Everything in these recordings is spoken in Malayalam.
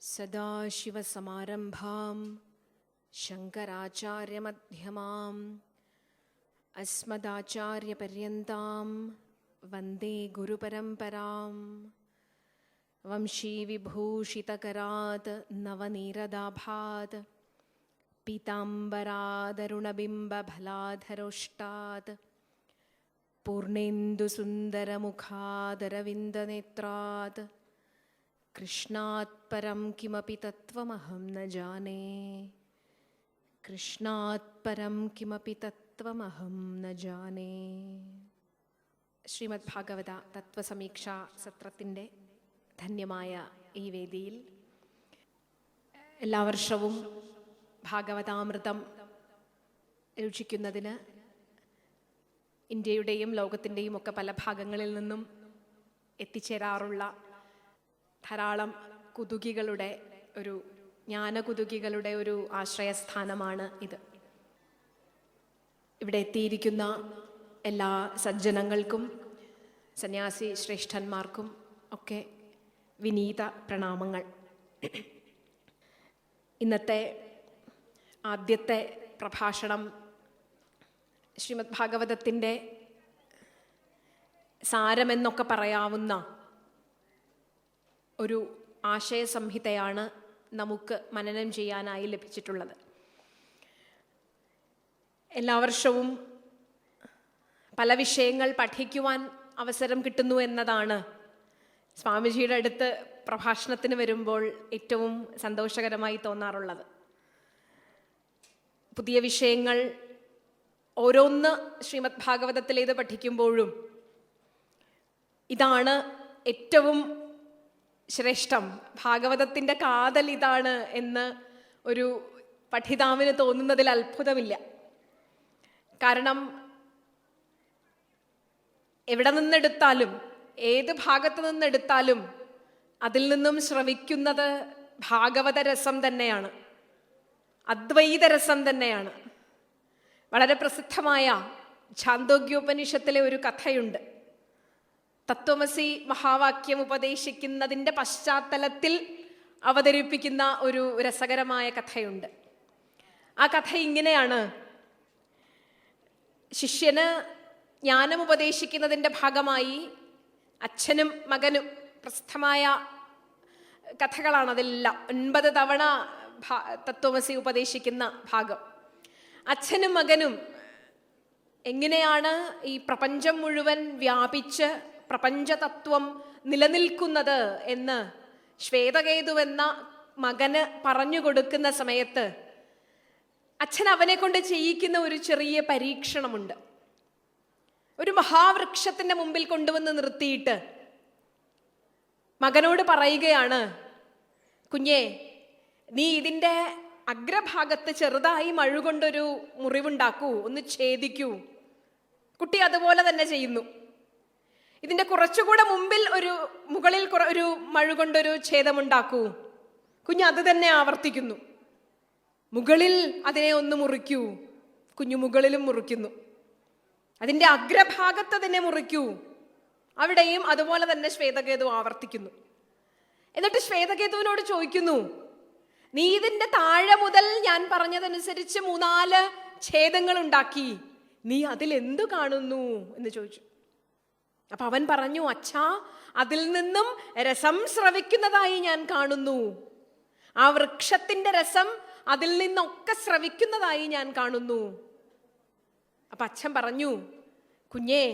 സദാശിവസമാരംഭാം ശങ്കരാചാര്യമധ്യമാം അസ്മദാചാര്യപര്യന്താം വന്ദേ ഗുരുപരമ്പരാം. വംശീവിഭൂഷിതകരാത് നവനീരദാഭാത് പീതാംബരാദരുണബിംബഫലാധരോഷ്ടാത് പൂർണേന്ദുസുന്ദരമുഖാദരവിന്ദനേത്രാത് കൃഷ്ണാത് പരം കിമപി തത്വമഹം ന ജാനേ. കൃഷ്ണാത് പരം കിമപി തത്വമഹം ന ജാനേ. ശ്രീമദ് ഭാഗവത തത്വസമീക്ഷാ സത്രത്തിൻ്റെ ധന്യമായ ഈ വേദിയിൽ എല്ലാ വർഷവും ഭാഗവതാമൃതം രുചിക്കുന്നതിന് ഇന്ത്യയുടെയും ലോകത്തിൻ്റെയും ഒക്കെ പല ഭാഗങ്ങളിൽ നിന്നും എത്തിച്ചേരാറുള്ള ധാരാളം കുതുകികളുടെ ഒരു ജ്ഞാനകുതുകികളുടെ ഒരു ആശ്രയസ്ഥാനമാണ് ഇത്. ഇവിടെ എത്തിയിരിക്കുന്ന എല്ലാ സജ്ജനങ്ങൾക്കും സന്യാസി ശ്രേഷ്ഠന്മാർക്കും ഒക്കെ വിനീത പ്രണാമങ്ങൾ. ഇന്നത്തെ ആദ്യത്തെ പ്രഭാഷണം ശ്രീമദ് ഭാഗവതത്തിൻ്റെ സാരമെന്നൊക്കെ പറയാവുന്ന ഒരു ആശയസംഹിതയാണ് നമുക്ക് മനനം ചെയ്യാനായി ലഭിച്ചിട്ടുള്ളത്. എല്ലാ വർഷവും പല വിഷയങ്ങൾ പഠിക്കുവാൻ അവസരം കിട്ടുന്നു എന്നതാണ് സ്വാമിജിയുടെ അടുത്ത് പ്രഭാഷണത്തിന് വരുമ്പോൾ ഏറ്റവും സന്തോഷകരമായി തോന്നാറുള്ളത്. പുതിയ വിഷയങ്ങൾ ഓരോന്ന് ശ്രീമദ് ഭാഗവതത്തിലേത് പഠിക്കുമ്പോഴും ഇതാണ് ഏറ്റവും ശ്രേഷ്ഠം, ഭാഗവതത്തിൻ്റെ കാതൽ ഇതാണ് എന്ന് ഒരു പഠിതാവിന് തോന്നുന്നതിൽ അത്ഭുതമില്ല. കാരണം എവിടെ നിന്നെടുത്താലും ഏത് ഭാഗത്ത് നിന്നെടുത്താലും അതിൽ നിന്നും ശ്രവിക്കുന്നത് ഭാഗവത രസം തന്നെയാണ്, അദ്വൈത രസം തന്നെയാണ്. വളരെ പ്രസിദ്ധമായ ഛാന്തോഗ്യോപനിഷത്തിലെ ഒരു കഥയുണ്ട്. തത്വമസി മഹാവാക്യം ഉപദേശിക്കുന്നതിൻ്റെ പശ്ചാത്തലത്തിൽ അവതരിപ്പിക്കുന്ന ഒരു രസകരമായ കഥയുണ്ട്. ആ കഥ ഇങ്ങനെയാണ്. ശിഷ്യന് ജ്ഞാനം ഉപദേശിക്കുന്നതിൻ്റെ ഭാഗമായി അച്ഛനും മകനും, പ്രസിദ്ധമായ കഥകളാണ് അതെല്ലാം, 9 തവണ തത്വമസി ഉപദേശിക്കുന്ന ഭാഗം. അച്ഛനും മകനും എങ്ങനെയാണ് ഈ പ്രപഞ്ചം മുഴുവൻ വ്യാപിച്ച് പ്രപഞ്ചതത്വം നിലനിൽക്കുന്നത് എന്ന് ശ്വേതകേതുവെന്ന മകന് പറഞ്ഞു കൊടുക്കുന്ന സമയത്ത് അച്ഛൻ അവനെ കൊണ്ട് ചെയ്യിക്കുന്ന ഒരു ചെറിയ പരീക്ഷണമുണ്ട്. ഒരു മഹാവൃക്ഷത്തിന്റെ മുമ്പിൽ കൊണ്ടുവന്ന് നിർത്തിയിട്ട് മകനോട് പറയുകയാണ്, കുഞ്ഞേ, നീ ഇതിൻ്റെ അഗ്രഭാഗത്ത് ചെറുതായി മഴുകൊണ്ടൊരു മുറിവുണ്ടാക്കൂ, ഒന്ന് ഛേദിക്കൂ. കുട്ടി അതുപോലെ തന്നെ ചെയ്യുന്നു. ഇതിൻ്റെ കുറച്ചുകൂടെ മുമ്പിൽ മുകളിൽ ഒരു മഴുകൊണ്ടൊരു ഛേദമുണ്ടാക്കൂ. കുഞ്ഞ് അത് തന്നെ ആവർത്തിക്കുന്നു. മുകളിൽ അതിനെ ഒന്ന് മുറിക്കൂ. കുഞ്ഞു മുകളിലും മുറിക്കുന്നു. അതിൻ്റെ അഗ്രഭാഗത്ത് തന്നെ മുറിക്കൂ. അവിടെയും അതുപോലെ തന്നെ ശ്വേതകേതു ആവർത്തിക്കുന്നു. എന്നിട്ട് ശ്വേതകേതുവിനോട് ചോദിക്കുന്നു, നീ ഇതിൻ്റെ താഴെ മുതൽ ഞാൻ പറഞ്ഞതനുസരിച്ച് 3-4 ഛേദങ്ങൾ ഉണ്ടാക്കി, നീ അതിലെന്തു കാണുന്നു എന്ന് ചോദിച്ചു. അപ്പൊ അവൻ പറഞ്ഞു, അച്ഛാ, അതിൽ നിന്നും രസം സ്രവിക്കുന്നതായി ഞാൻ കാണുന്നു. ആ വൃക്ഷത്തിന്റെ രസം അതിൽ നിന്നൊക്കെ സ്രവിക്കുന്നതായി ഞാൻ കാണുന്നു. അപ്പൊ അച്ഛൻ പറഞ്ഞു, കുഞ്ഞേ,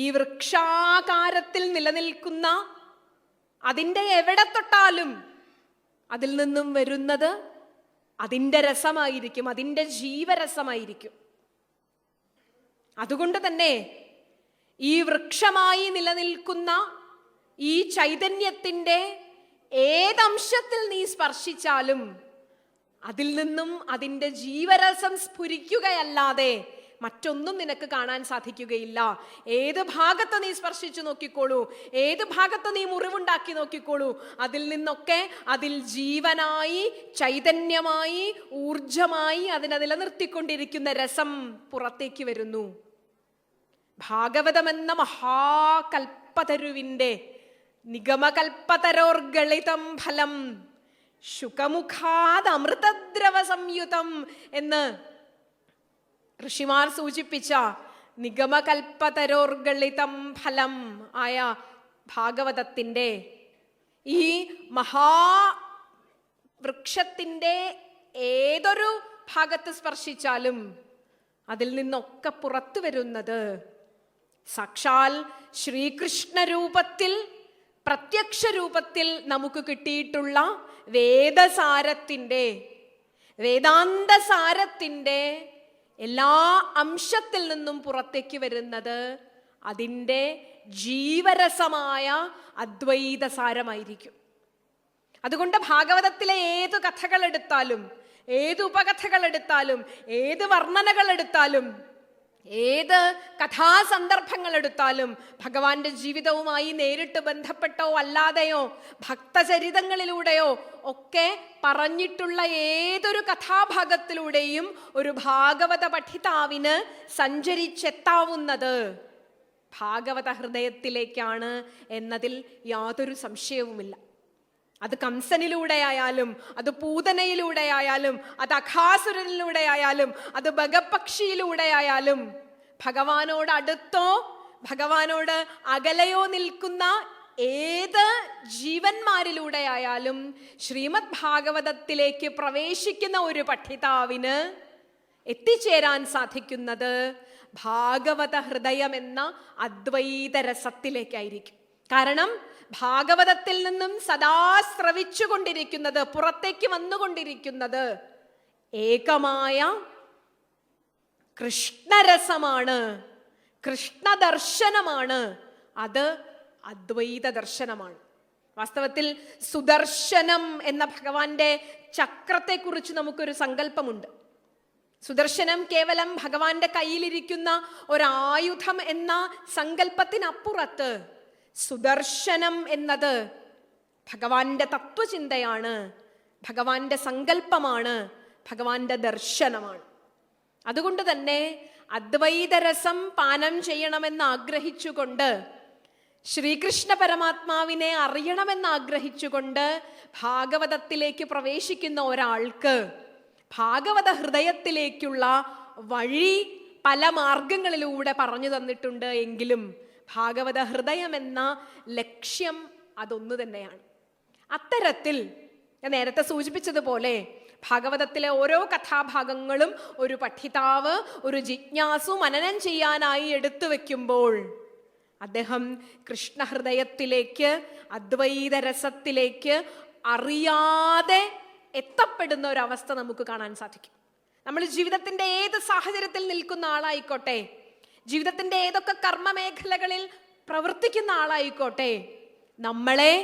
ഈ വൃക്ഷാകാരത്തിൽ നിലനിൽക്കുന്ന അതിൻ്റെ എവിടെ തൊട്ടാലും അതിൽ നിന്നും വരുന്നത് അതിൻ്റെ രസമായിരിക്കും, അതിൻ്റെ ജീവരസമായിരിക്കും. അതുകൊണ്ട് തന്നെ ഈ വൃക്ഷമായി നിലനിൽക്കുന്ന ഈ ചൈതന്യത്തിൻ്റെ ഏതംശത്തിൽ നീ സ്പർശിച്ചാലും അതിൽ നിന്നും അതിൻ്റെ ജീവരസം സ്ഫുരിക്കുകയല്ലാതെ മറ്റൊന്നും നിനക്ക് കാണാൻ സാധിക്കുകയില്ല. ഏത് ഭാഗത്ത് നീ സ്പർശിച്ചു നോക്കിക്കോളൂ, ഏത് ഭാഗത്ത് നീ മുറിവുണ്ടാക്കി നോക്കിക്കോളൂ, അതിൽ നിന്നൊക്കെ അതിൽ ജീവനായി, ചൈതന്യമായി, ഊർജമായി അതിനെ നിലനിർത്തിക്കൊണ്ടിരിക്കുന്ന രസം പുറത്തേക്ക് വരുന്നു. ഭാഗവതമെന്ന മഹാകൽപ്പതരുവിൻ്റെ നിഗമകൽപ്പതരോർഗളിതം ഫലം ശുകമുഖാത് അമൃതദ്രവ സംയുതം എന്ന് ഋഷിമാർ സൂചിപ്പിച്ച നിഗമകൽപ്പതരോർഗളിതം ഫലം ആയ ഭാഗവതത്തിൻ്റെ ഈ മഹാവൃക്ഷത്തിൻ്റെ ഏതൊരു ഭാഗത്ത് സ്പർശിച്ചാലും അതിൽ നിന്നൊക്കെ പുറത്തു വരുന്നത് സാക്ഷാൽ ശ്രീകൃഷ്ണ രൂപത്തിൽ, പ്രത്യക്ഷ രൂപത്തിൽ നമുക്ക് കിട്ടിയിട്ടുള്ള വേദസാരത്തിൻ്റെ, വേദാന്തസാരത്തിൻ്റെ എല്ലാ അംശത്തിൽ നിന്നും പുറത്തേക്ക് വരുന്നത് അതിൻ്റെ ജീവരസമായ അദ്വൈതസാരമായിരിക്കും. അതുകൊണ്ട് ഭാഗവതത്തിലെ ഏത് കഥകൾ എടുത്താലും, ഏത് ഉപകഥകൾ എടുത്താലും, ഏത് വർണ്ണനകൾ എടുത്താലും, ഏത് കഥാസന്ദർഭങ്ങൾ എടുത്താലും ഭഗവാന്റെ ജീവിതവുമായി നേരിട്ട് ബന്ധപ്പെട്ടോ അല്ലാതെയോ ഭക്തചരിതങ്ങളിലൂടെയോ ഒക്കെ പറഞ്ഞിട്ടുള്ള ഏതൊരു കഥാഭാഗത്തിലൂടെയും ഒരു ഭാഗവത പഠിതാവിന് സഞ്ചരിച്ചെത്താവുന്നത് ഭാഗവത ഹൃദയത്തിലേക്കാണ് എന്നതിൽ യാതൊരു സംശയവുമില്ല. അത് കംസനിലൂടെയായാലും, അത് പൂതനയിലൂടെയായാലും, അത് അഘാസുരനിലൂടെയായാലും, അത് ബഗപക്ഷിയിലൂടെയായാലും, ഭഗവാനോട് അടുത്തോ ഭഗവാനോട് അകലെയോ നിൽക്കുന്ന ഏത് ജീവന്മാരിലൂടെയായാലും ശ്രീമദ് ഭാഗവതത്തിലേക്ക് പ്രവേശിക്കുന്ന ഒരു പഠിതാവിന് എത്തിച്ചേരാൻ സാധിക്കുന്നത് ഭാഗവത ഹൃദയം എന്ന അദ്വൈത രസത്തിലേക്കായിരിക്കും. കാരണം ഭാഗവതത്തിൽ നിന്നും സദാ സ്രവിച്ചുകൊണ്ടിരിക്കുന്നത്, പുറത്തേക്ക് വന്നുകൊണ്ടിരിക്കുന്നത് ഏകമായ കൃഷ്ണരസമാണ്, കൃഷ്ണദർശനമാണ്. അത് അദ്വൈത ദർശനമാണ്. വാസ്തവത്തിൽ സുദർശനം എന്ന ഭഗവാന്റെ ചക്രത്തെക്കുറിച്ച് നമുക്കൊരു സങ്കല്പമുണ്ട്. സുദർശനം കേവലം ഭഗവാന്റെ കയ്യിലിരിക്കുന്ന ഒരായുധം എന്ന സങ്കല്പത്തിനപ്പുറത്ത് സുദർശനം എന്നത് ഭഗവാന്റെ തത്വചിന്തയാണ്, ഭഗവാന്റെ സങ്കല്പമാണ്, ഭഗവാന്റെ ദർശനമാണ്. അതുകൊണ്ട് തന്നെ അദ്വൈതരസം പാനം ചെയ്യണമെന്ന് ആഗ്രഹിച്ചുകൊണ്ട്, ശ്രീകൃഷ്ണ പരമാത്മാവിനെ അറിയണമെന്ന് ആഗ്രഹിച്ചുകൊണ്ട് ഭാഗവതത്തിലേക്ക് പ്രവേശിക്കുന്ന ഒരാൾക്ക് ഭാഗവത ഹൃദയത്തിലേക്കുള്ള വഴി പല മാർഗങ്ങളിലൂടെ പറഞ്ഞു തന്നിട്ടുണ്ട്. എങ്കിലും ഭാഗവത ഹൃദയം എന്ന ലക്ഷ്യം അതൊന്നു തന്നെയാണ്. അത്തരത്തിൽ ഞാൻ നേരത്തെ സൂചിപ്പിച്ചതുപോലെ ഭാഗവതത്തിലെ ഓരോ കഥാഭാഗങ്ങളും ഒരു പഠിതാവ്, ഒരു ജിജ്ഞാസു മനനം ചെയ്യാനായി എടുത്തു വെക്കുമ്പോൾ അദ്ദേഹം കൃഷ്ണഹൃദയത്തിലേക്ക്, അദ്വൈത രസത്തിലേക്ക് അറിയാതെ എത്തപ്പെടുന്ന ഒരവസ്ഥ നമുക്ക് കാണാൻ സാധിക്കും. നമ്മൾ ജീവിതത്തിൻ്റെ ഏത് സാഹചര്യത്തിൽ നിൽക്കുന്ന ആളായിക്കോട്ടെ, ജീവിതത്തിൻ്റെ ഏതൊക്കെ കർമ്മമേഖലകളിൽ പ്രവർത്തിക്കുന്ന ആളായിക്കോട്ടെ, നമ്മളെ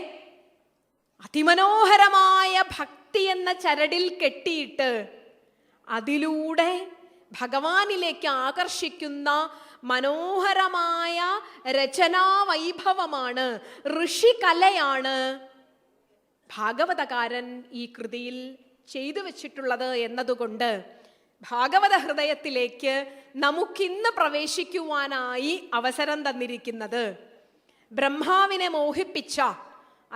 അതിമനോഹരമായ ഭക്തി എന്ന ചരടിൽ കെട്ടിയിട്ട് അതിലൂടെ ഭഗവാനിലേക്ക് ആകർഷിക്കുന്ന മനോഹരമായ രചനാവൈഭവമാണ്, ഋഷികലയാണ് ഭാഗവതകാരൻ ഈ കൃതിയിൽ ചെയ്തു വച്ചിട്ടുള്ളത് എന്നതുകൊണ്ട് ഭാഗവത ഹൃദയത്തിലേക്ക് നമുക്കിന്ന് പ്രവേശിക്കുവാനായി അവസരം തന്നിരിക്കുന്നത് ബ്രഹ്മാവിനെ മോഹിപ്പിച്ച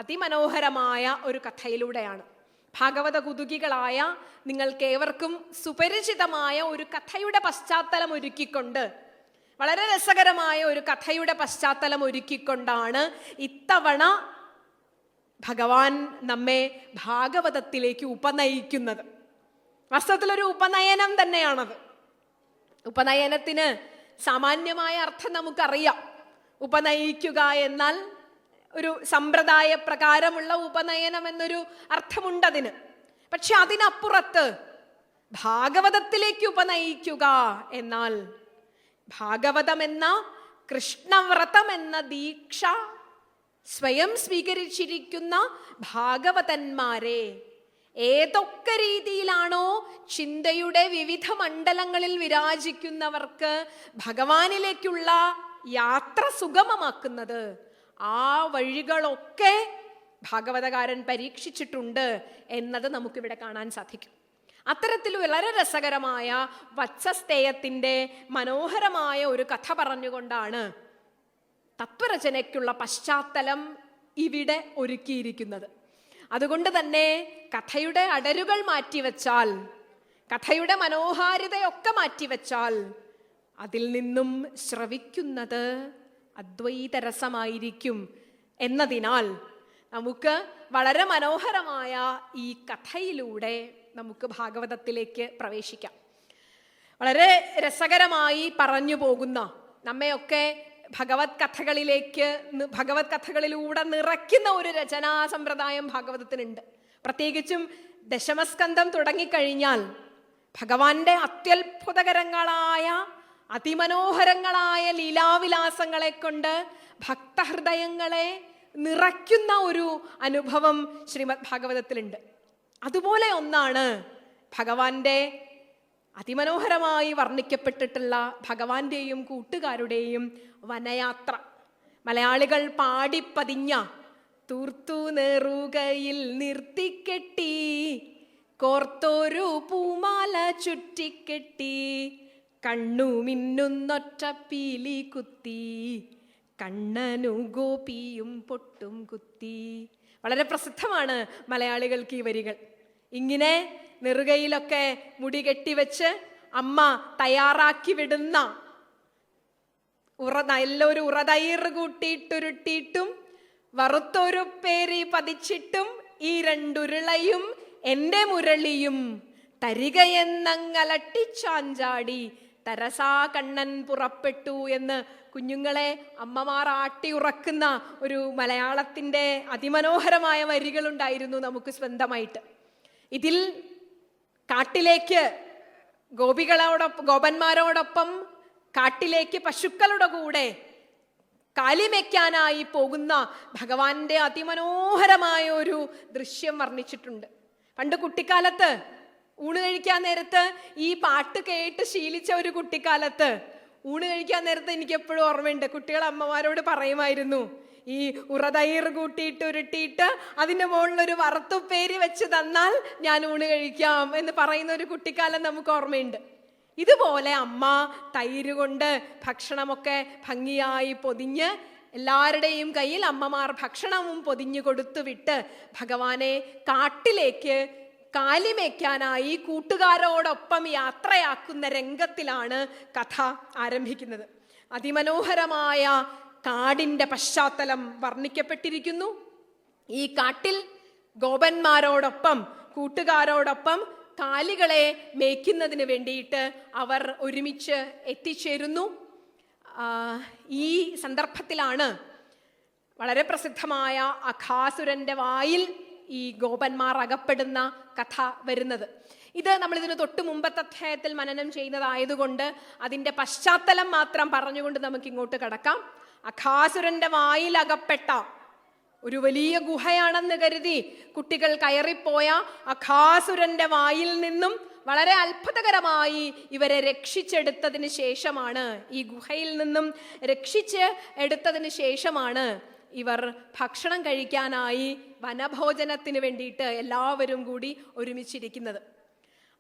അതിമനോഹരമായ ഒരു കഥയിലൂടെയാണ്. ഭാഗവത കുതുകികളായ നിങ്ങൾക്കേവർക്കും സുപരിചിതമായ ഒരു കഥയുടെ പശ്ചാത്തലം ഒരുക്കിക്കൊണ്ട്, വളരെ രസകരമായ ഒരു കഥയുടെ പശ്ചാത്തലം ഒരുക്കിക്കൊണ്ടാണ് ഇത്തവണ ഭഗവാൻ നമ്മെ ഭാഗവതത്തിലേക്ക് ഉപനയിക്കുന്നത്. വാസ്തവത്തിലൊരു ഉപനയനം തന്നെയാണത്. ഉപനയനത്തിന് സാമാന്യമായ അർത്ഥം നമുക്കറിയാം. ഉപനയിക്കുക എന്നാൽ ഒരു സമ്പ്രദായ പ്രകാരമുള്ള ഉപനയനം എന്നൊരു അർത്ഥമുണ്ടതിന്. പക്ഷെ അതിനപ്പുറത്ത് ഭാഗവതത്തിലേക്ക് ഉപനയിക്കുക എന്നാൽ ഭാഗവതം എന്ന കൃഷ്ണവ്രതം എന്ന ദീക്ഷ സ്വയം സ്വീകരിച്ചിരിക്കുന്ന ഭാഗവതന്മാരെ ഏതൊക്കെ രീതിയിലാണോ ചിന്തയുടെ വിവിധ മണ്ഡലങ്ങളിൽ വിരാജിക്കുന്നവർക്ക് ഭഗവാനിലേക്കുള്ള യാത്ര സുഗമമാക്കുന്നത്, ആ വഴികളൊക്കെ ഭാഗവതകാരൻ പരീക്ഷിച്ചിട്ടുണ്ട് എന്നത് നമുക്കിവിടെ കാണാൻ സാധിക്കും. അത്തരത്തിൽ വളരെ രസകരമായ വത്സസ്തേയത്തിൻ്റെ മനോഹരമായ ഒരു കഥ പറഞ്ഞുകൊണ്ടാണ് തത്വരചനയ്ക്കുള്ള പശ്ചാത്തലം ഇവിടെ ഒരുക്കിയിരിക്കുന്നത്. അതുകൊണ്ട് തന്നെ കഥയുടെ അടരുകൾ മാറ്റിവെച്ചാൽ, കഥയുടെ മനോഹാരിതയൊക്കെ മാറ്റിവെച്ചാൽ അതിൽ നിന്നും ശ്രവിക്കുന്നത് അദ്വൈതരസമായിരിക്കും എന്നതിനാൽ നമുക്ക് വളരെ മനോഹരമായ ഈ കഥയിലൂടെ നമുക്ക് ഭാഗവതത്തിലേക്ക് പ്രവേശിക്കാം. വളരെ രസകരമായി പറഞ്ഞു പോകുന്ന, നമ്മയൊക്കെ ഭഗവത് കഥകളിലൂടെ നിറയ്ക്കുന്ന ഒരു രചനാ സമ്പ്രദായം ഭാഗവതത്തിനുണ്ട്. പ്രത്യേകിച്ചും ദശമസ്കന്ധം തുടങ്ങിക്കഴിഞ്ഞാൽ ഭഗവാന്റെ അത്യത്ഭുതകരങ്ങളായ അതിമനോഹരങ്ങളായ ലീലാവിലാസങ്ങളെ കൊണ്ട് ഭക്തഹൃദയങ്ങളെ നിറയ്ക്കുന്ന ഒരു അനുഭവം ശ്രീമദ് ഭാഗവതത്തിലുണ്ട്. അതുപോലെ ഒന്നാണ് ഭഗവാന്റെ അതിമനോഹരമായി വർണ്ണിക്കപ്പെട്ടിട്ടുള്ള ഭഗവാന്റെയും കൂട്ടുകാരുടെയും വനയാത്ര. മലയാളികൾ പാടിപ്പതിഞ്ഞ തൂർത്തു നേറുകയിൽ നിർത്തിക്കെട്ടി, കോർത്തൊരു പൂമാല ചുറ്റിക്കെട്ടി, കണ്ണു മിന്നുന്നൊറ്റ പീലി കുത്തി, കണ്ണനു ഗോപിയും പൊട്ടും കുത്തി. വളരെ പ്രസിദ്ധമാണ് മലയാളികൾക്ക് ഈ വരികൾ. ഇങ്ങനെ നെറുകയിലൊക്കെ മുടി കെട്ടിവെച്ച് അമ്മ തയ്യാറാക്കി വിടുന്ന നല്ലൊരു ഉറതൈർ കൂട്ടിയിട്ടുരുട്ടിയിട്ടും വറുത്തൊരു പേരി പതിച്ചിട്ടും ഈ രണ്ടുരുളയും എൻ്റെ മുരളിയും തരികയെന്നങ്ങലട്ടിച്ചാഞ്ചാടി തരസാ കണ്ണൻ പുറപ്പെട്ടു എന്ന് കുഞ്ഞുങ്ങളെ അമ്മമാർ ആട്ടി ഉറക്കുന്ന ഒരു മലയാളത്തിൻ്റെ അതിമനോഹരമായ വരികളുണ്ടായിരുന്നു നമുക്ക് സ്വന്തമായിട്ട്. ഇതിൽ കാട്ടിലേക്ക് ഗോപന്മാരോടൊപ്പം കാട്ടിലേക്ക് പശുക്കളുടെ കൂടെ കാലിമേയ്ക്കാനായി പോകുന്ന ഭഗവാന്റെ അതിമനോഹരമായ ഒരു ദൃശ്യം വർണ്ണിച്ചിട്ടുണ്ട്. പണ്ട് കുട്ടിക്കാലത്ത് ഊണ് കഴിക്കാൻ നേരത്ത് ഈ പാട്ട് കേട്ട് ശീലിച്ച ഒരു കുട്ടിക്കാലത്ത് ഊണ് കഴിക്കാൻ നേരത്ത് എനിക്ക് എപ്പോഴും ഓർമ്മയുണ്ട്, കുട്ടികൾ അമ്മമാരോട് പറയുമായിരുന്നു, ഈ ഉറതൈർ കൂട്ടിയിട്ട് ഉരുട്ടിയിട്ട് അതിൻ്റെ മുകളിലൊരു വറുത്തുപ്പേരി വെച്ച് തന്നാൽ ഞാൻ ഊണ് കഴിക്കാം എന്ന് പറയുന്ന ഒരു കുട്ടിക്കാലം നമുക്ക് ഓർമ്മയുണ്ട്. ഇതുപോലെ അമ്മ തൈര് കൊണ്ട് ഭക്ഷണമൊക്കെ ഭംഗിയായി പൊതിഞ്ഞ് എല്ലാവരുടെയും കയ്യിൽ അമ്മമാർ ഭക്ഷണവും പൊതിഞ്ഞു കൊടുത്തു വിട്ട് ഭഗവാനെ കാട്ടിലേക്ക് കാലിമേയ്ക്കാനായി കൂട്ടുകാരോടൊപ്പം യാത്രയാക്കുന്ന രംഗത്തിലാണ് കഥ ആരംഭിക്കുന്നത്. അതിമനോഹരമായ കാടിൻ്റെ പശ്ചാത്തലം വർണ്ണിക്കപ്പെട്ടിരിക്കുന്നു. ഈ കാട്ടിൽ ഗോപന്മാരോടൊപ്പം കൂട്ടുകാരോടൊപ്പം കാലികളെ മേയ്ക്കുന്നതിന് വേണ്ടിയിട്ട് അവർ ഒരുമിച്ച് എത്തിച്ചേരുന്നു. ഈ സന്ദർഭത്തിലാണ് വളരെ പ്രസിദ്ധമായ അഘാസുരന്റെ വായിൽ ഈ ഗോപന്മാർ അകപ്പെടുന്ന കഥ വരുന്നത്. ഇത് നമ്മളിതിന് തൊട്ട് മുമ്പത്തെ അധ്യായത്തിൽ മനനം ചെയ്യുന്നതായതുകൊണ്ട് അതിൻ്റെ പശ്ചാത്തലം മാത്രം പറഞ്ഞുകൊണ്ട് നമുക്ക് ഇങ്ങോട്ട് കടക്കാം. അഘാസുരന്റെ വായിൽ അകപ്പെട്ട ഒരു വലിയ ഗുഹയാണെന്ന് കരുതി കുട്ടികൾ കയറിപ്പോയ അഘാസുരന്റെ വായിൽ നിന്നും വളരെ അത്ഭുതകരമായി ഇവരെ രക്ഷിച്ചെടുത്തതിന് ശേഷമാണ്, ഈ ഗുഹയിൽ നിന്നും രക്ഷിച്ച് എടുത്തതിന് ശേഷമാണ് ഇവർ ഭക്ഷണം കഴിക്കാനായി വനഭോജനത്തിന് വേണ്ടിയിട്ട് എല്ലാവരും കൂടി ഒരുമിച്ചിരിക്കുന്നത്.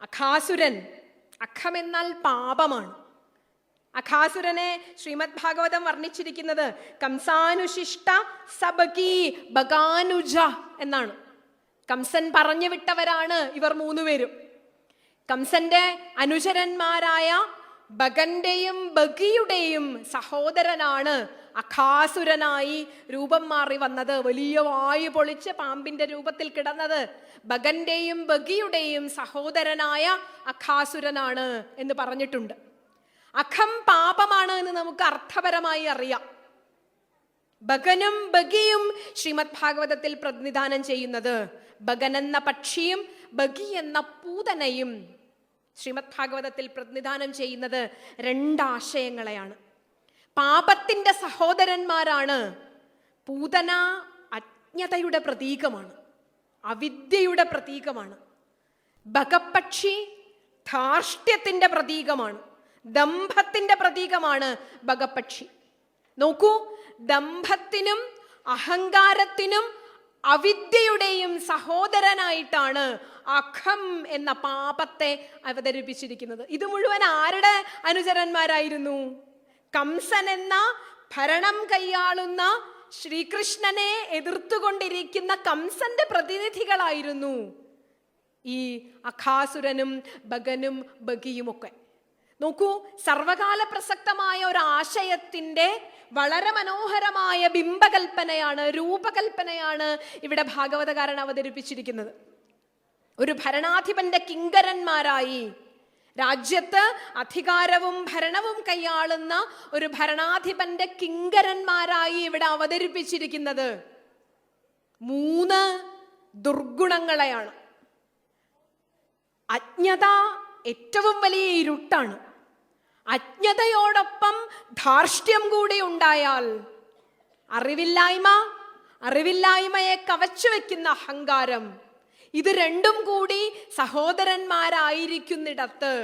അഘാസുരൻ, അഖമെന്നാൽ പാപമാണ്. അഘാസുരനെ ശ്രീമദ് ഭാഗവതം വർണ്ണിച്ചിരിക്കുന്നത് കംസാനുശിഷ്ട സബകി ബഗാനുജ എന്നാണ്. കംസൻ പറഞ്ഞു വിട്ടവരാണ് ഇവർ മൂന്നുപേരും. കംസന്റെ അനുചരന്മാരായ ബഗന്റെയും ബഗിയുടെയും സഹോദരനാണ് അഘാസുരനായി രൂപം മാറി വന്നത്. വലിയ വായു പൊളിച്ച് പാമ്പിന്റെ രൂപത്തിൽ കിടന്നത് ബഗന്റെയും ബഗിയുടെയും സഹോദരനായ അഘാസുരനാണ് എന്ന് പറഞ്ഞിട്ടുണ്ട്. അഖം പാപമാണ് എന്ന് നമുക്ക് അർത്ഥപരമായി അറിയാം. ബഗനും ബഗിയും ശ്രീമദ് ഭാഗവതത്തിൽ പ്രതിനിധാനം ചെയ്യുന്നത്, ബഗൻ എന്ന പക്ഷിയും ബഗി എന്ന പൂതനയും ശ്രീമദ് ഭാഗവതത്തിൽ പ്രതിനിധാനം ചെയ്യുന്നത് രണ്ടാശയങ്ങളെയാണ്. പാപത്തിന്റെ സഹോദരന്മാരാണ്. പൂതന അജ്ഞതയുടെ പ്രതീകമാണ്, അവിദ്യയുടെ പ്രതീകമാണ്. ബഗപ്പക്ഷി ധാർഷ്ട്യത്തിന്റെ പ്രതീകമാണ്, ദംഭത്തിന്റെ പ്രതീകമാണ് ബഗപ്പക്ഷി. നോക്കൂ, ദംഭത്തിനും അഹങ്കാരത്തിനും അവിദ്യയുടെയും സഹോദരനായിട്ടാണ് അഖം എന്ന പാപത്തെ അവതരിപ്പിച്ചിരിക്കുന്നത്. ഇത് മുഴുവൻ ആരുടെ അനുചരന്മാരായിരുന്നു? കംസൻ എന്ന ഭരണം കൈയാളുന്ന ശ്രീകൃഷ്ണനെ എതിർത്തുകൊണ്ടിരിക്കുന്ന കംസന്റെ പ്രതിനിധികളായിരുന്നു ഈ അഘാസുരനും ബഗനും ബഗിയുമൊക്കെ. നോക്കൂ, സർവകാല പ്രസക്തമായ ഒരു ആശയത്തിന്റെ വളരെ മനോഹരമായ ബിംബകൽപ്പനയാണ്, രൂപകൽപ്പനയാണ് ഇവിടെ ഭാഗവതകാരൻ അവതരിപ്പിച്ചിരിക്കുന്നത്. ഒരു ഭരണാധിപന്റെ കിങ്കരന്മാരായി, രാജ്യത്ത് അധികാരവും ഭരണവും കൈയാളുന്ന ഒരു ഭരണാധിപന്റെ കിങ്കരന്മാരായി ഇവിടെ അവതരിപ്പിച്ചിരിക്കുന്നത് 3 ദുർഗുണങ്ങളെയാണ്. അജ്ഞത ഏറ്റവും വലിയ ഇരുട്ടാണ്. അജ്ഞതയോടൊപ്പം ധാർഷ്ട്യം കൂടി ഉണ്ടായാൽ, അറിവില്ലായ്മയെ കവച്ചു വെക്കുന്ന അഹങ്കാരം, ഇത് രണ്ടും കൂടി സഹോദരന്മാരായിരിക്കുന്നിടത്ത്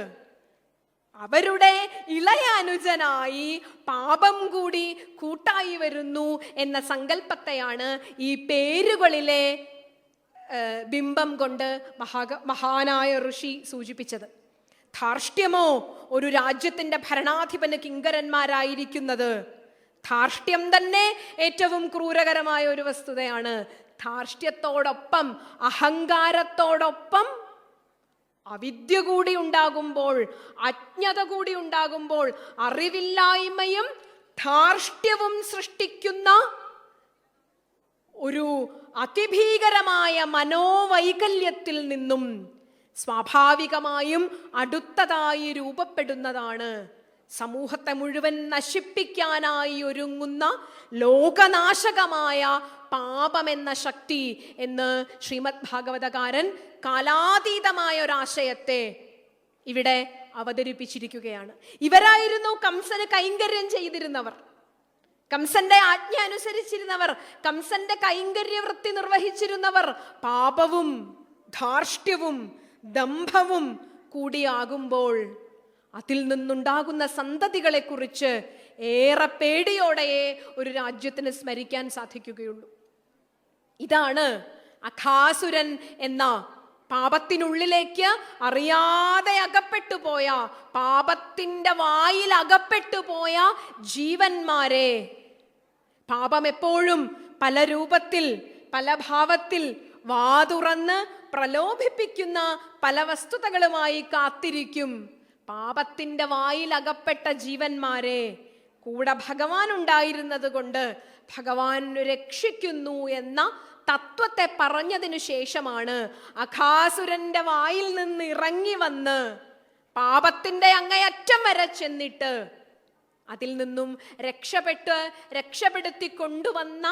അവരുടെ ഇളയ അനുജനായി പാപം കൂടി കൂട്ടായി വരുന്നു എന്ന സങ്കല്പത്തെയാണ് ഈ പേരുകളിലെ ബിംബം കൊണ്ട് മഹാനായ ഋഷി സൂചിപ്പിച്ചത്. ധാർഷ്ട്യമോ ഒരു രാജ്യത്തിന്റെ ഭരണാധിപന് കിങ്കരന്മാരായിരിക്കുന്നത്. ധാർഷ്ട്യം തന്നെ ഏറ്റവും ക്രൂരകരമായ ഒരു വസ്തുതയാണ്. ധാർഷ്ട്യത്തോടൊപ്പം അഹങ്കാരത്തോടൊപ്പം അവിദ്യ കൂടി ഉണ്ടാകുമ്പോൾ, അജ്ഞത കൂടി ഉണ്ടാകുമ്പോൾ, അറിവില്ലായ്മയും ധാർഷ്ട്യവും സൃഷ്ടിക്കുന്ന ഒരു അതിഭീകരമായ മനോവൈകല്യത്തിൽ നിന്നും സ്വാഭാവികമായും അടുത്തതായി രൂപപ്പെടുന്നതാണ് സമൂഹത്തെ മുഴുവൻ നശിപ്പിക്കാനായി ഒരുങ്ങുന്ന ലോകനാശകമായ പാപമെന്ന ശക്തി എന്ന് ശ്രീമദ് ഭാഗവതകാരൻ കാലാതീതമായ ഒരാശയത്തെ ഇവിടെ അവതരിപ്പിച്ചിരിക്കുകയാണ്. ഇവരായിരുന്നു കംസന് കൈങ്കര്യം ചെയ്തിരുന്നവർ, കംസന്റെ ആജ്ഞ അനുസരിച്ചിരുന്നവർ, കംസന്റെ കൈങ്കര്യവൃത്തി നിർവഹിച്ചിരുന്നവർ. പാപവും ധാർഷ്ട്യവും ദംഭവും കൂടിയാകുമ്പോൾ അതിൽ നിന്നുണ്ടാകുന്ന സന്തതികളെ കുറിച്ച് ഏറെ പേടിയോടെയേ ഒരു രാജ്യത്തിന് സ്മരിക്കാൻ സാധിക്കുകയുള്ളൂ. ഇതാണ് അഘാസുരൻ എന്ന പാപത്തിനുള്ളിലേക്ക് അറിയാതെ അകപ്പെട്ടു പോയ, പാപത്തിന്റെ വായിൽ അകപ്പെട്ടു പോയ ജീവന്മാരെ. പാപം എപ്പോഴും പല രൂപത്തിൽ, പല ഭാവത്തിൽ വാതുറന്ന് പ്രലോഭിപ്പിക്കുന്ന പല വസ്തുതകളുമായി കാത്തിരിക്കും. പാപത്തിന്റെ വായിൽ അകപ്പെട്ട ജീവന്മാരെ കൂടെ ഭഗവാൻ ഉണ്ടായിരുന്നത് കൊണ്ട് ഭഗവാൻ രക്ഷിക്കുന്നു എന്ന തത്വത്തെ പറഞ്ഞതിനു ശേഷമാണ് അഘാസുരന്റെ വായിൽ നിന്ന് ഇറങ്ങി വന്ന് പാപത്തിന്റെ അങ്ങേയറ്റം വരെ ചെന്നിട്ട് അതിൽ നിന്നും രക്ഷപ്പെടുത്തി കൊണ്ടുവന്ന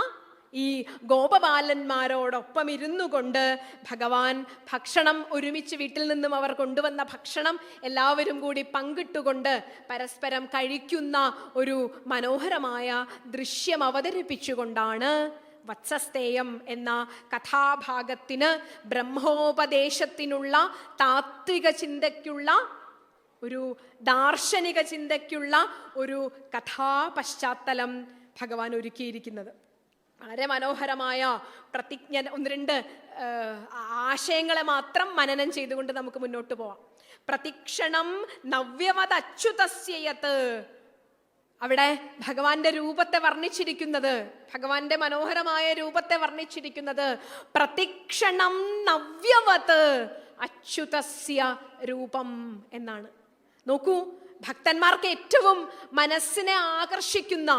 ഈ ഗോപബാലന്മാരോടൊപ്പം ഇരുന്നു കൊണ്ട് ഭഗവാൻ ഭക്ഷണം ഒരുമിച്ച് വീട്ടിൽ നിന്നും അവർ കൊണ്ടുവന്ന ഭക്ഷണം എല്ലാവരും കൂടി പങ്കിട്ടുകൊണ്ട് പരസ്പരം കഴിക്കുന്ന ഒരു മനോഹരമായ ദൃശ്യം അവതരിപ്പിച്ചുകൊണ്ടാണ് വത്സസ്തേയം എന്ന കഥാഭാഗത്തിന് ബ്രഹ്മോപദേശത്തിനുള്ള താത്വിക ചിന്തയ്ക്കുള്ള ഒരു ദാർശനിക ചിന്തയ്ക്കുള്ള ഒരു കഥാപശ്ചാത്തലം ഭഗവാൻ ഒരുക്കിയിരിക്കുന്നത്. വളരെ മനോഹരമായ പ്രതിജ്ഞ, 1-2 ആശയങ്ങളെ മാത്രം മനനം ചെയ്തുകൊണ്ട് നമുക്ക് മുന്നോട്ട് പോവാം. പ്രതിക്ഷണം നവ്യമത് അച്യുതസ്യയത്, അവിടെ ഭഗവാന്റെ രൂപത്തെ വർണ്ണിച്ചിരിക്കുന്നത്, ഭഗവാന്റെ മനോഹരമായ രൂപത്തെ വർണ്ണിച്ചിരിക്കുന്നത് പ്രതിക്ഷണം നവ്യവത് അച്യുതസ്യ രൂപം എന്നാണ്. നോക്കൂ, ഭക്തന്മാർക്ക് ഏറ്റവും മനസ്സിനെ ആകർഷിക്കുന്ന,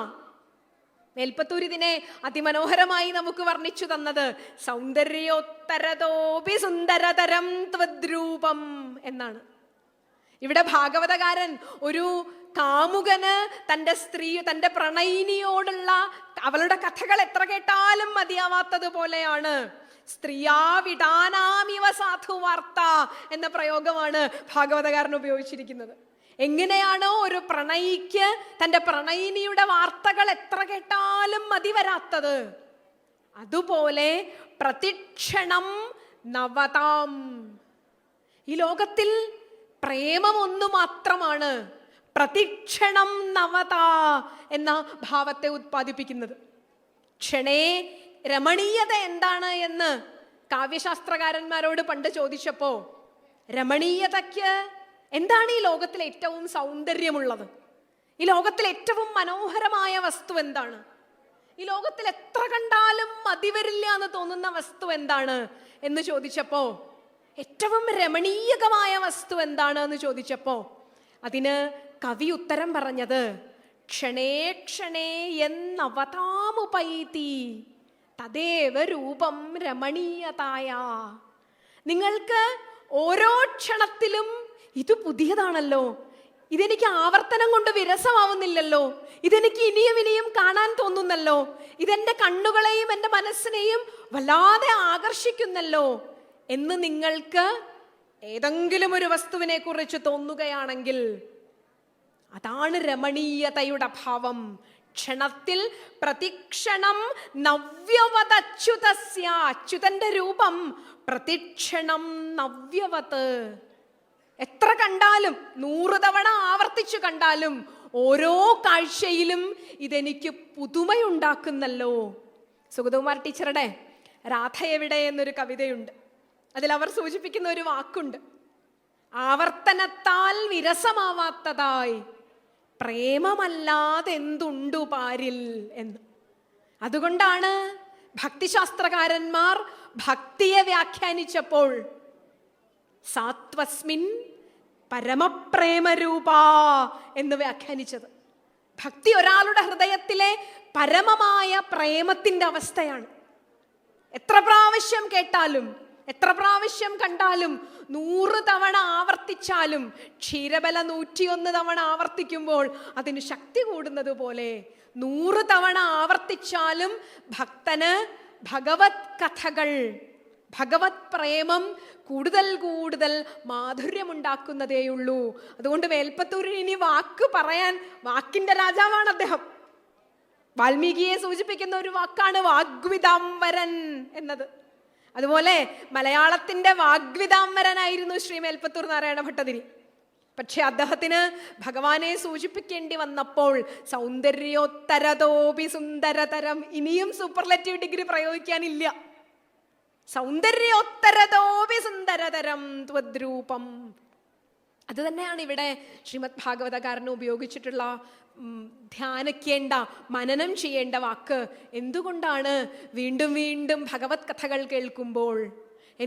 മേൽപ്പത്തൂർ ഇതിനെ അതിമനോഹരമായി നമുക്ക് വർണ്ണിച്ചു തന്നത് സൗന്ദര്യോത്തരതോപി സുന്ദരതരം ത്വദ്രൂപം എന്നാണ്. ഇവിടെ ഭാഗവതകാരൻ ഒരു കാമുകന് തന്റെ പ്രണയിനിയോടുള്ള അവളുടെ കഥകൾ എത്ര കേട്ടാലും മതിയാവാത്തതുപോലെയാണ്. സ്ത്രീയാ വിടാനാമിവ സാധു വാർത്ത എന്ന പ്രയോഗമാണ് ഭാഗവതകാരൻ ഉപയോഗിച്ചിരിക്കുന്നത്. എങ്ങനെയാണോ ഒരു പ്രണയിക്ക് തൻ്റെ പ്രണയിനിയുടെ വാർത്തകൾ എത്ര കേട്ടാലും മതി വരാത്തത്, അതുപോലെ പ്രതിക്ഷണം നവതാം, ഈ ലോകത്തിൽ പ്രേമം ഒന്നു മാത്രമാണ് പ്രതിക്ഷണം നവത എന്ന ഭാവത്തെ ഉത്പാദിപ്പിക്കുന്നത്. ക്ഷണേ രമണീയത എന്താണ് എന്ന് കാവ്യശാസ്ത്രകാരന്മാരോട് പണ്ട് ചോദിച്ചപ്പോ, രമണീയതയ്ക്ക് എന്താണ് ഈ ലോകത്തിൽ ഏറ്റവും സൗന്ദര്യമുള്ളത്, ഈ ലോകത്തിൽ ഏറ്റവും മനോഹരമായ വസ്തു എന്താണ്? ഈ ലോകത്തിൽ എത്ര കണ്ടാലും മതി വരില്ല എന്ന് തോന്നുന്ന വസ്തു എന്താണ് എന്ന് ചോദിച്ചപ്പോ, ഏറ്റവും രമണീയകമായ വസ്തു എന്താണ് എന്ന് ചോദിച്ചപ്പോ അതിന് കവി ഉത്തരം പറഞ്ഞത് ക്ഷണേ ക്ഷണേ എന്നവതാമുപൈതി തദേവ രൂപം രമണീയതായ. നിങ്ങൾക്ക് ഓരോ ക്ഷണത്തിലും ഇത് പുതിയതാണല്ലോ, ഇതെനിക്ക് ആവർത്തനം കൊണ്ട് വിരസമാവുന്നില്ലല്ലോ, ഇതെനിക്ക് ഇനിയും ഇനിയും കാണാൻ തോന്നുന്നല്ലോ, ഇതെന്റെ കണ്ണുകളെയും എൻ്റെ മനസ്സിനെയും വല്ലാതെ ആകർഷിക്കുന്നല്ലോ എന്ന് നിങ്ങൾക്ക് ഏതെങ്കിലും ഒരു വസ്തുവിനെ കുറിച്ച് തോന്നുകയാണെങ്കിൽ അതാണ് രമണീയതയുടെ ഭാവം. ക്ഷണത്തിൽ പ്രതിക്ഷണം നവ്യവതച്യുതസ്യ. അച്യുതന്റെ രൂപം പ്രതിക്ഷണം നവ്യവത്. എത്ര കണ്ടാലും 100 തവണ ആവർത്തിച്ചു കണ്ടാലും ഓരോ കാഴ്ചയിലും ഇതെനിക്ക് പുതുമയുണ്ടാക്കുന്നല്ലോ. സുഗതകുമാർ ടീച്ചറുടെ രാധ എവിടെ എന്നൊരു കവിതയുണ്ട്. അതിൽ അവർ സൂചിപ്പിക്കുന്ന ഒരു വാക്കുണ്ട്, ആവർത്തനത്താൽ വിരസമാവാത്തതായി പ്രേമമല്ലാതെന്തുണ്ടു പാരിൽ എന്ന്. അതുകൊണ്ടാണ് ഭക്തിശാസ്ത്രകാരന്മാർ ഭക്തിയെ വ്യാഖ്യാനിച്ചപ്പോൾ സാത്വസ്മിൻ പരമപ്രേമരൂപ എന്ന് വ്യാഖ്യാനിച്ചത്. ഭക്തി ഒരാളുടെ ഹൃദയത്തിലെ പരമമായ പ്രേമത്തിന്റെ അവസ്ഥയാണ്. എത്ര പ്രാവശ്യം കേട്ടാലും എത്ര പ്രാവശ്യം കണ്ടാലും 100 തവണ ആവർത്തിച്ചാലും ക്ഷീരബല 101 തവണ ആവർത്തിക്കുമ്പോൾ അതിന് ശക്തി കൂടുന്നത് പോലെ 100 തവണ ആവർത്തിച്ചാലും ഭക്തന് ഭഗവത് കഥകൾ, ഭഗവത് പ്രേമം കൂടുതൽ കൂടുതൽ മാധുര്യമുണ്ടാക്കുന്നതേയുള്ളൂ. അതുകൊണ്ട് മേൽപ്പത്തൂരിന് ഇനി വാക്ക് പറയാൻ, വാക്കിന്റെ രാജാവാണ് അദ്ദേഹം. വാൽമീകിയെ സൂചിപ്പിക്കുന്ന ഒരു വാക്കാണ് വാഗ്വിതാംബരൻ എന്നത്. അതുപോലെ മലയാളത്തിന്റെ വാഗ്വിതാംബരനായിരുന്നു ശ്രീ മേൽപ്പത്തൂർ നാരായണ ഭട്ടതിരി. പക്ഷെ അദ്ദേഹത്തിന് ഭഗവാനെ സൂചിപ്പിക്കേണ്ടി വന്നപ്പോൾ സൗന്ദര്യോത്തരതോപി സുന്ദരതരം, ഇനിയും സൂപ്പർലെറ്റീവ് ഡിഗ്രി പ്രയോഗിക്കാനില്ല, സൗന്ദര്യോത്തരതോപി സുന്ദരതരം ത്വദ്രൂപം. അത് തന്നെയാണ് ഇവിടെ ശ്രീമദ് ഭാഗവതകാരന് ഉപയോഗിച്ചിട്ടുള്ള ധ്യാനിക്കേണ്ട, മനനം ചെയ്യേണ്ട വാക്ക്. എന്തുകൊണ്ടാണ് വീണ്ടും വീണ്ടും ഭഗവത് കഥകൾ കേൾക്കുമ്പോൾ,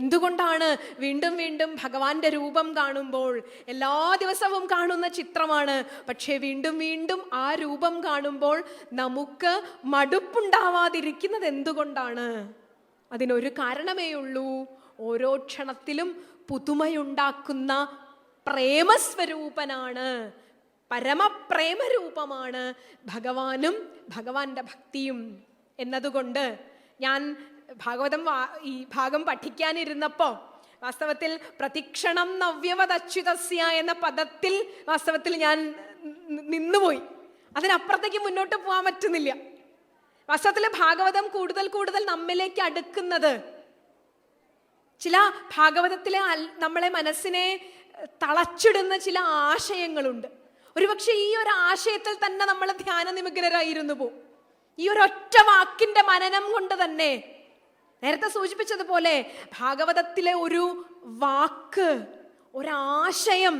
എന്തുകൊണ്ടാണ് വീണ്ടും വീണ്ടും ഭഗവാന്റെ രൂപം കാണുമ്പോൾ, എല്ലാ ദിവസവും കാണുന്ന ചിത്രമാണ്, പക്ഷേ വീണ്ടും വീണ്ടും ആ രൂപം കാണുമ്പോൾ നമുക്ക് മടുപ്പുണ്ടാവാതിരിക്കുന്നത് എന്തുകൊണ്ടാണ്? അതിനൊരു കാരണമേ ഉള്ളൂ, ഓരോ ക്ഷണത്തിലും പുതുമയുണ്ടാക്കുന്ന പ്രേമസ്വരൂപനാണ്, പരമപ്രേമരൂപമാണ് ഭഗവാനും ഭഗവാന്റെ ഭക്തിയും എന്നതുകൊണ്ട് ഞാൻ ഭാഗവതം ഈ ഭാഗം പഠിക്കാനിരുന്നപ്പോ വാസ്തവത്തിൽ പ്രതിക്ഷണം നവ്യവതച്യുതസ്യ എന്ന പദത്തിൽ വാസ്തവത്തിൽ ഞാൻ നിന്നുപോയി. അതിനപ്പുറത്തേക്ക് മുന്നോട്ട് പോകാൻ പറ്റുന്നില്ല. വാസ്തവത്തിൽ ഭാഗവതം കൂടുതൽ കൂടുതൽ നമ്മിലേക്ക് അടുക്കുന്നത്, ചില ഭാഗവതത്തിലെ നമ്മളെ മനസ്സിനെ തളച്ചിടുന്ന ചില ആശയങ്ങളുണ്ട്. ഒരുപക്ഷെ ഈ ഒരു ആശയത്തിൽ തന്നെ നമ്മൾ ധ്യാന നിമഗ്നരായിരുന്നു പോകും. ഈ ഒരൊറ്റ വാക്കിന്റെ മനനം കൊണ്ട് തന്നെ, നേരത്തെ സൂചിപ്പിച്ചതുപോലെ ഭാഗവതത്തിലെ ഒരു വാക്ക്, ഒരാശയം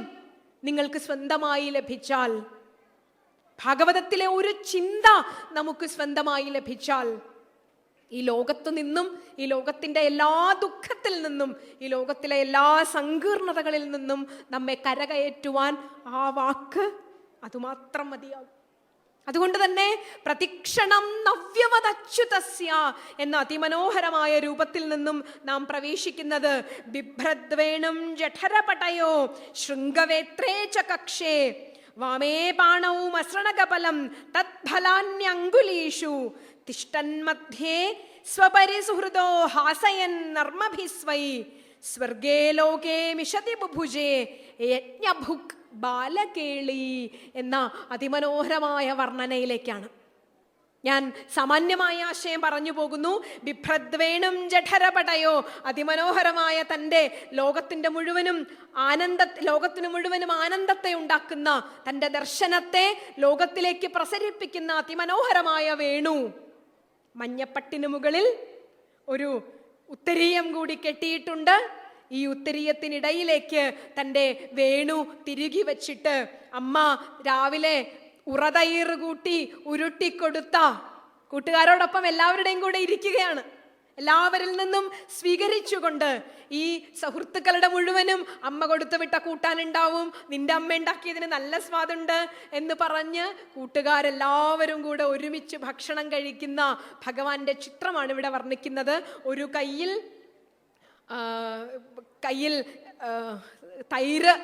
നിങ്ങൾക്ക് സ്വന്തമായി ലഭിച്ചാൽ, ഭാഗവതത്തിലെ ഒരു ചിന്ത നമുക്ക് സ്വന്തമായി ലഭിച്ചാൽ, ഈ ലോകത്തു നിന്നും, ഈ ലോകത്തിന്റെ എല്ലാ ദുഃഖത്തിൽ നിന്നും, ഈ ലോകത്തിലെ എല്ലാ സങ്കീർണതകളിൽ നിന്നും നമ്മെ കരകയറ്റുവാൻ ആ വാക്ക് അതുമാത്രം മതിയാകും. അതുകൊണ്ട് തന്നെ പ്രതിക്ഷണം നവ്യവതച്യുതസ്യ എന്ന അതിമനോഹരമായ രൂപത്തിൽ നിന്നും നാം പ്രവേശിക്കുന്നത് ബിഭ്രദ്വേണം ജഠരപടയോ ശൃംഗവേത്രേ ച കക്ഷേ വാമേ പാണൗ മസൃണകപലം തത്ഫലാന്യങ്കുലീഷു തിഷ്ടന്മധ്യേ സ്വപരിസുഹൃദോ ഹാസയൻ നർമ്മഭിസ്വൈ സ്വർഗേ ലോകേ മിഷതി ബുഭുജേ യജ്ഞഭുക് ബാലകേളി എന്ന അതിമനോഹരമായ വർണ്ണനയിലേക്കാണ് ഞാൻ സാമാന്യമായ ആശയം പറഞ്ഞു പോകുന്നു. ബിഭ്രദ്വേണം ജഠരപടയോ, അതിമനോഹരമായ തൻ്റെ ലോകത്തിന് മുഴുവനും ആനന്ദത്തെ ഉണ്ടാക്കുന്ന, തൻ്റെ ദർശനത്തെ ലോകത്തിലേക്ക് പ്രസരിപ്പിക്കുന്ന അതിമനോഹരമായ വേണു. മഞ്ഞപ്പട്ടിനു മുകളിൽ ഒരു ഉത്തരീയം കൂടി കെട്ടിയിട്ടുണ്ട്. ഈ ഉത്തരീയത്തിനിടയിലേക്ക് തൻ്റെ വേണു തിരുകി വച്ചിട്ട് അമ്മ രാവിലെ ഉറതയിറ് കൂട്ടി ഉരുട്ടിക്കൊടുത്ത കൂട്ടുകാരോടൊപ്പം എല്ലാവരുടെയും കൂടെ ഇരിക്കുകയാണ്. എല്ലാവരിൽ നിന്നും സ്വീകരിച്ചുകൊണ്ട് ഈ സുഹൃത്തുക്കളുടെ മുഴുവനും അമ്മ കൊടുത്തു വിട്ട കൂട്ടാനുണ്ടാവും, നിന്റെ അമ്മ ഉണ്ടാക്കിയതിന് നല്ല സ്വാദുണ്ട് എന്ന് പറഞ്ഞ് കൂട്ടുകാരെല്ലാവരും കൂടെ ഒരുമിച്ച് ഭക്ഷണം കഴിക്കുന്ന ഭഗവാന്റെ ചിത്രമാണ് ഇവിടെ വർണ്ണിക്കുന്നത്. ഒരു കയ്യിൽ തൈര്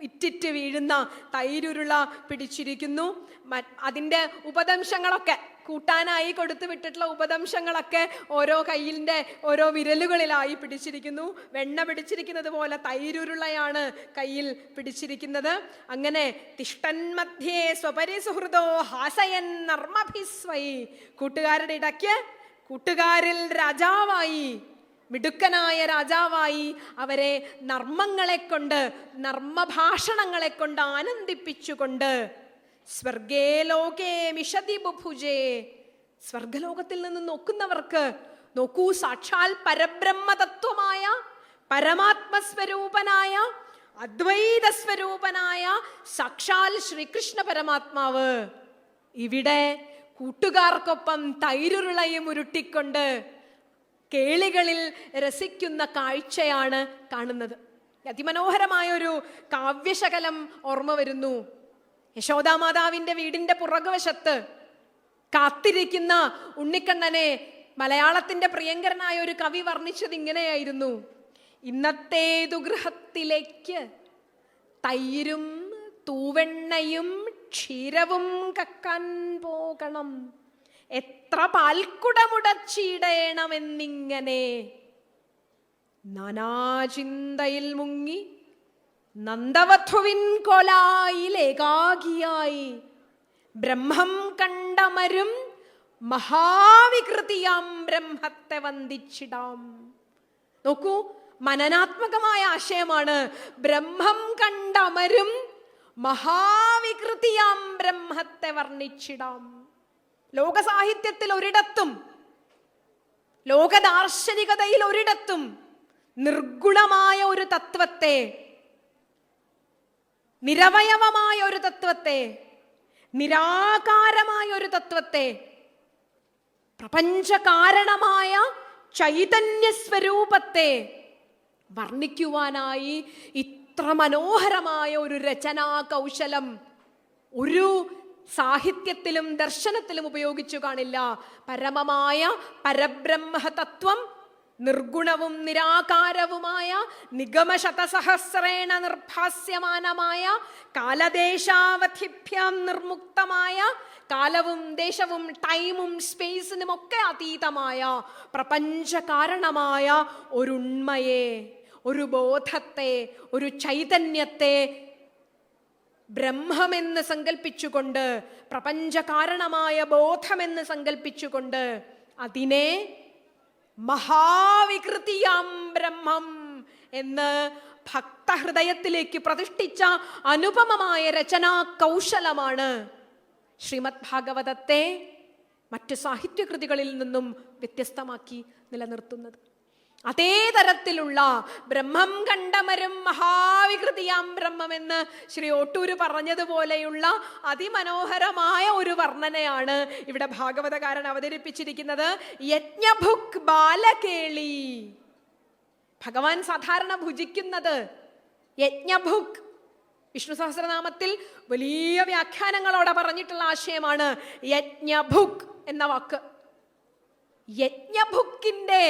ഇറ്റിറ്റ് വീഴുന്ന തൈരുരുള പിടിച്ചിരിക്കുന്നു. അതിൻ്റെ ഉപദംശങ്ങളൊക്കെ, കൂട്ടാനായി കൊടുത്തു വിട്ടിട്ടുള്ള ഉപദംശങ്ങളൊക്കെ ഓരോ കയ്യിൻ്റെ ഓരോ വിരലുകളിലായി പിടിച്ചിരിക്കുന്നു. വെണ്ണ പിടിച്ചിരിക്കുന്നത് പോലെ തൈരുരുളയാണ് കയ്യിൽ പിടിച്ചിരിക്കുന്നത്. അങ്ങനെ തിഷ്ടൻ മധ്യേ സ്വപരിസുഹൃദോ ഹാസയൻ നർമ്മഭിസ്വൈ, കൂട്ടുകാരുടെ ഇടയ്ക്ക് കൂട്ടുകാരിൽ രാജാവായി, മിടുക്കനായ രാജാവായി അവരെ നർമ്മങ്ങളെ കൊണ്ട്, നർമ്മഭാഷണങ്ങളെ കൊണ്ട് ആനന്ദിപ്പിച്ചുകൊണ്ട് സ്വർഗേ ലോകേ മിഷതി ബുഭുജേ, സ്വർഗലോകത്തിൽ നിന്ന് നോക്കുന്നവർക്ക് നോക്കൂ, സാക്ഷാൽ പരബ്രഹ്മതത്വമായ പരമാത്മസ്വരൂപനായ അദ്വൈത സ്വരൂപനായ സാക്ഷാൽ ശ്രീകൃഷ്ണ പരമാത്മാവ് ഇവിടെ കൂട്ടുകാർക്കൊപ്പം തൈരുരുളയും ഉരുട്ടിക്കൊണ്ട് കേളികളിൽ രസിക്കുന്ന കാഴ്ചയാണ് കാണുന്നത്. അതിമനോഹരമായൊരു കാവ്യശകലം ഓർമ്മ വരുന്നു. യശോദാമാതാവിൻ്റെ വീടിൻ്റെ പുറകുവശത്ത് കാത്തിരിക്കുന്ന ഉണ്ണിക്കണ്ണനെ മലയാളത്തിൻ്റെ പ്രിയങ്കരനായ ഒരു കവി വർണ്ണിച്ചത് ഇങ്ങനെയായിരുന്നു: ഇന്നത്തേതു ഗൃഹത്തിലേക്ക് തൈരും തൂവെണ്ണയും ക്ഷീരവും കക്കാൻ പോകണം, എത്ര പാൽക്കുടമുടച്ചിടേണമെന്നിങ്ങനെ നാനാചിന്തയിൽ മുങ്ങി നന്ദവധുവിൻ കൊലായിലേകാകിയായി ബ്രഹ്മം കണ്ടമരും മഹാവികൃതിയാം ബ്രഹ്മത്തെ വന്ദിച്ചിടാം. നോക്കൂ, മനനാത്മകമായ ആശയമാണ്. ബ്രഹ്മം കണ്ടമരും മഹാവികൃതിയാം ബ്രഹ്മത്തെ വർണ്ണിച്ചിടാം. ലോകസാഹിത്യത്തിൽ ഒരിടത്തും, ലോകദാർശനികതയിൽ ഒരിടത്തും നിർഗുണമായ ഒരു തത്വത്തെ, നിരവയവമായ ഒരു തത്വത്തെ, നിരാകാരമായ ഒരു തത്വത്തെ, പ്രപഞ്ചകാരണമായ ചൈതന്യ സ്വരൂപത്തെ വർണ്ണിക്കുവാനായി ഇത്ര മനോഹരമായ ഒരു രചനാ കൗശലം ഒരു സാഹിത്യത്തിലും ദർശനത്തിലും ഉപയോഗിച്ചു കാണില്ല. പരമമായ പരബ്രഹ്മതത്വം, നിർഗുണവും നിരാകാരവുമായ നിഗമശതസഹസ്രേണ നിർഭാസ്യമാനമായ കാലദേശാവധിഭ്യാം നിർമുക്തമായ, കാലവും ദേശവും ടൈമും സ്പേസിനും ഒക്കെ അതീതമായ പ്രപഞ്ചകാരണമായ ഒരു ഉണ്മയെ, ഒരു ബോധത്തെ, ഒരു ചൈതന്യത്തെ ബ്രഹ്മമെന്ന് സങ്കല്പിച്ചുകൊണ്ട്, പ്രപഞ്ചകാരണമായ ബോധമെന്ന് സങ്കല്പിച്ചുകൊണ്ട് അതിനെ മഹാവികൃതിയാം ബ്രഹ്മം എന്ന് ഭക്തഹൃദയത്തിലേക്ക് പ്രതിഷ്ഠിച്ച അനുപമമായ രചനാ കൗശലമാണ് ശ്രീമദ് ഭാഗവതത്തെ മറ്റ് സാഹിത്യകൃതികളിൽ നിന്നും വ്യത്യസ്തമാക്കി നിലനിർത്തുന്നത്. അതേ തരത്തിലുള്ള ബ്രഹ്മം കണ്ടമരും മഹാവികൃതിയാം ബ്രഹ്മമെന്ന് ശ്രീ ഓട്ടൂര് പറഞ്ഞതുപോലെയുള്ള അതിമനോഹരമായ ഒരു വർണ്ണനയാണ് ഇവിടെ ഭാഗവതകാരൻ അവതരിപ്പിച്ചിരിക്കുന്നത്. യജ്ഞഭുക് ബാലകേളി, ഭഗവാൻ സാധാരണ ഭുജിക്കുന്നത് യജ്ഞഭുക്. വിഷ്ണു സഹസ്രനാമത്തിൽ വലിയ വ്യാഖ്യാനങ്ങളോടെ പറഞ്ഞിട്ടുള്ള ആശയമാണ് യജ്ഞഭുക് എന്ന വാക്ക്. യജ്ഞഭുക്കിന്റെ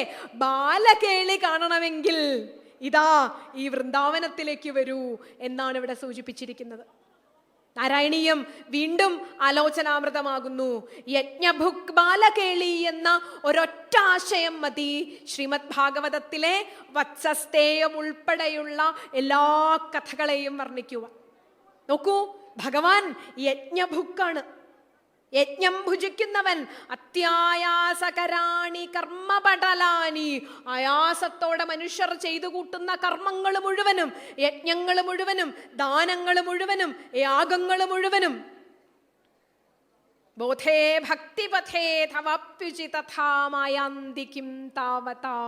ബാലകേളി കാണണമെങ്കിൽ ഇതാ ഈ വൃന്ദാവനത്തിലേക്ക് വരൂ എന്നാണ് ഇവിടെ സൂചിപ്പിച്ചിരിക്കുന്നത്. നാരായണീയം വീണ്ടും ആലോചനാമൃതമാകുന്നു. യജ്ഞഭുക് ബാലകേളി എന്ന ഒരൊറ്റ ആശയം മതി ശ്രീമദ് ഭാഗവതത്തിലെ വത്സസ്തേയം ഉൾപ്പെടെയുള്ള എല്ലാ കഥകളെയും വർണ്ണിക്കുവാൻ. നോക്കൂ, ഭഗവാൻ യജ്ഞഭുക്കാണ്. യജ്ഞം ഭുജിക്കുന്നവൻ അത്യായാസകരാണി കർമ്മപടലാനി, ആയാസത്തോടെ മനുഷ്യർ ചെയ്തു കൂട്ടുന്ന കർമ്മങ്ങൾ മുഴുവനും, യജ്ഞങ്ങൾ മുഴുവനും, ദാനങ്ങൾ മുഴുവനും, യാഗങ്ങൾ മുഴുവനും ബോധേ ഭക്തിപഥേ തവാപ്യുചി തഥാ മായാന്തി കിം താവതാ,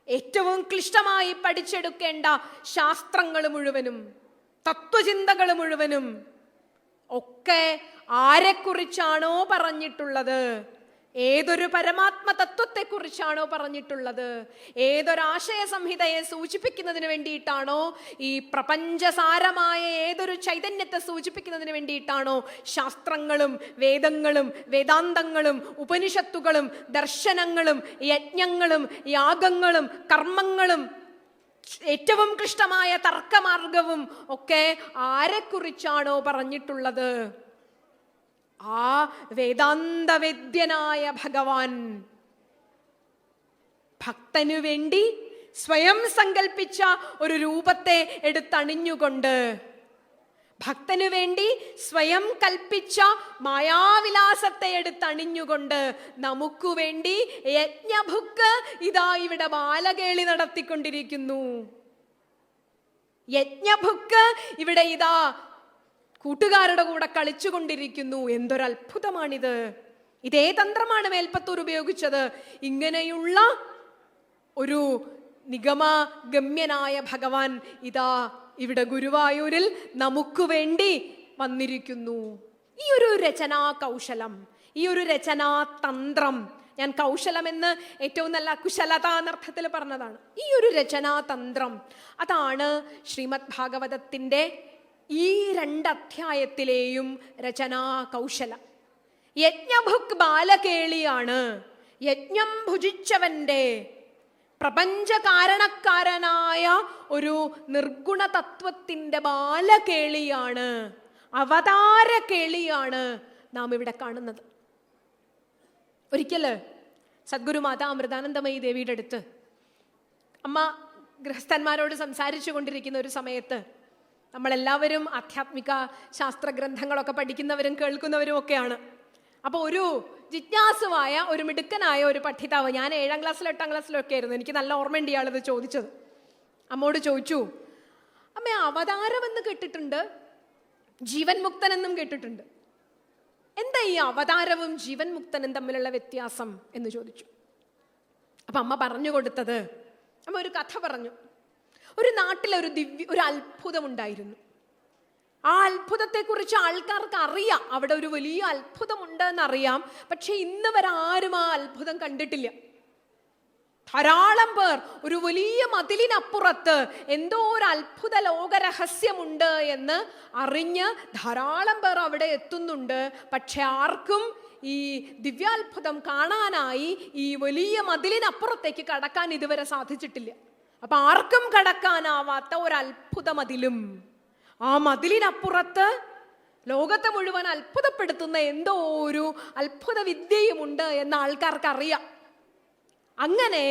ഏറ്റവും ക്ലിഷ്ടമായി പഠിച്ചെടുക്കേണ്ട ശാസ്ത്രങ്ങൾ മുഴുവനും, തത്വചിന്തകൾ മുഴുവനും ഒക്കെ ആരെക്കുറിച്ചാണോ പറഞ്ഞിട്ടുള്ളത്, ഏതൊരു പരമാത്മ തത്വത്തെക്കുറിച്ചാണോ പറഞ്ഞിട്ടുള്ളത്, ഏതൊരാശയ സംഹിതയെ സൂചിപ്പിക്കുന്നതിന് വേണ്ടിയിട്ടാണോ, ഈ പ്രപഞ്ചസാരമായ ഏതൊരു ചൈതന്യത്തെ സൂചിപ്പിക്കുന്നതിന് വേണ്ടിയിട്ടാണോ ശാസ്ത്രങ്ങളും വേദങ്ങളും വേദാന്തങ്ങളും ഉപനിഷത്തുകളും ദർശനങ്ങളും യജ്ഞങ്ങളും യാഗങ്ങളും കർമ്മങ്ങളും ഏറ്റവും ക്ലിഷ്ടമായ തർക്കമാർഗവും ഒക്കെ ആരെക്കുറിച്ചാണോ പറഞ്ഞിട്ടുള്ളത്, ആ വേദാന്തവേദ്യനായ ഭഗവാൻ ഭക്തനു വേണ്ടി സ്വയം സങ്കല്പിച്ച ഒരു രൂപത്തെ എടുത്തണിഞ്ഞുകൊണ്ട്, ഭക്തനു വേണ്ടി സ്വയം കൽപ്പിച്ച മായാവിലാസത്തെ എടുത്തണിഞ്ഞുകൊണ്ട് നമുക്കു വേണ്ടി യജ്ഞഭുക്ക് ഇതാ ഇവിടെ ബാലകേളി നടത്തിക്കൊണ്ടിരിക്കുന്നു. യജ്ഞഭുക്ക് ഇവിടെ ഇതാ കൂട്ടുകാരുടെ കൂടെ കളിച്ചുകൊണ്ടിരിക്കുന്നു. എന്തൊരത്ഭുതമാണിത്! ഇതേ തന്ത്രമാണ് മേൽപ്പത്തൂർ ഉപയോഗിച്ചത്. ഇങ്ങനെയുള്ള ഒരു നിഗമഗമ്യനായ ഭഗവാൻ ഇതാ ഇവിടെ ഗുരുവായൂരിൽ നമുക്ക് വേണ്ടി വന്നിരിക്കുന്നു. ഈ ഒരു രചനാ കൗശലം, ഈ ഒരു രചനാ തന്ത്രം, ഞാൻ കൗശലം എന്ന് ഏറ്റവും നല്ല കുശലത എന്നർത്ഥത്തിൽ പറഞ്ഞതാണ്. ഈ ഒരു രചനാ തന്ത്രം അതാണ് ശ്രീമദ് ഭാഗവതത്തിൻ്റെ ഈ 2 അധ്യായത്തിലെയും രചനാ കൗശലം. യജ്ഞഭുക് ബാലകേളിയാണ്. യജ്ഞം ഭുജിച്ചവന്റെ പ്രപഞ്ച കാരണക്കാരനായ ഒരു നിർഗുണ തത്വത്തിൻ്റെ ബാലകേളിയാണ്, അവതാര കേളിയാണ് നാം ഇവിടെ കാണുന്നത്. ഒരിക്കല് സദ്ഗുരു മാതാ അമൃതാനന്ദമയി ദേവിയുടെ അടുത്ത് അമ്മ ഗൃഹസ്ഥന്മാരോട് സംസാരിച്ചു കൊണ്ടിരിക്കുന്ന ഒരു സമയത്ത്, നമ്മളെല്ലാവരും ആധ്യാത്മിക ശാസ്ത്ര ഗ്രന്ഥങ്ങളൊക്കെ പഠിക്കുന്നവരും കേൾക്കുന്നവരും ഒക്കെയാണ്. അപ്പോൾ ഒരു ജിജ്ഞാസുവായ ഒരു മിടുക്കനായ ഒരു പഠിതാവ്, ഞാൻ 7ാം ക്ലാസ്സിലോ 8ാം ക്ലാസ്സിലോ ഒക്കെ ആയിരുന്നു, എനിക്ക് നല്ല ഓർമ്മയുണ്ട് ഇയാളിത് ചോദിച്ചത്. അമ്മോട് ചോദിച്ചു, അമ്മ അവതാരം എന്ന് കേട്ടിട്ടുണ്ട്, ജീവൻ മുക്തൻ എന്നും കേട്ടിട്ടുണ്ട്, എന്താ ഈ അവതാരവും ജീവൻ മുക്തനും തമ്മിലുള്ള വ്യത്യാസം എന്ന് ചോദിച്ചു. അപ്പൊ അമ്മ പറഞ്ഞു കൊടുത്തത്, അമ്മ ഒരു കഥ പറഞ്ഞു. ഒരു നാട്ടിൽ ഒരു അത്ഭുതം ഉണ്ടായിരുന്നു. ആ അത്ഭുതത്തെക്കുറിച്ച് ആൾക്കാർക്ക് അറിയാം, അവിടെ ഒരു വലിയ അത്ഭുതമുണ്ട് എന്നറിയാം. പക്ഷെ ഇന്ന് വരെ ആരും ആ അത്ഭുതം കണ്ടിട്ടില്ല. ധാരാളം പേർ ഒരു വലിയ മതിലിനപ്പുറത്ത് എന്തോ ഒരു അത്ഭുത ലോകരഹസ്യമുണ്ട് എന്ന് അറിഞ്ഞ് ധാരാളം പേർ അവിടെ എത്തുന്നുണ്ട്. പക്ഷെ ആർക്കും ഈ ദിവ്യാത്ഭുതം കാണാനായി ഈ വലിയ മതിലിനപ്പുറത്തേക്ക് കടക്കാൻ ഇതുവരെ സാധിച്ചിട്ടില്ല. അപ്പൊ ആർക്കും കടക്കാനാവാത്ത ഒരു അത്ഭുത മതിലും, ആ മതിലിനപ്പുറത്ത് ലോകത്തെ മുഴുവൻ അത്ഭുതപ്പെടുത്തുന്ന എന്തോ ഒരു അത്ഭുത വിദ്യയുമുണ്ട് എന്ന് ആൾക്കാർക്ക് അറിയാം. അങ്ങനെ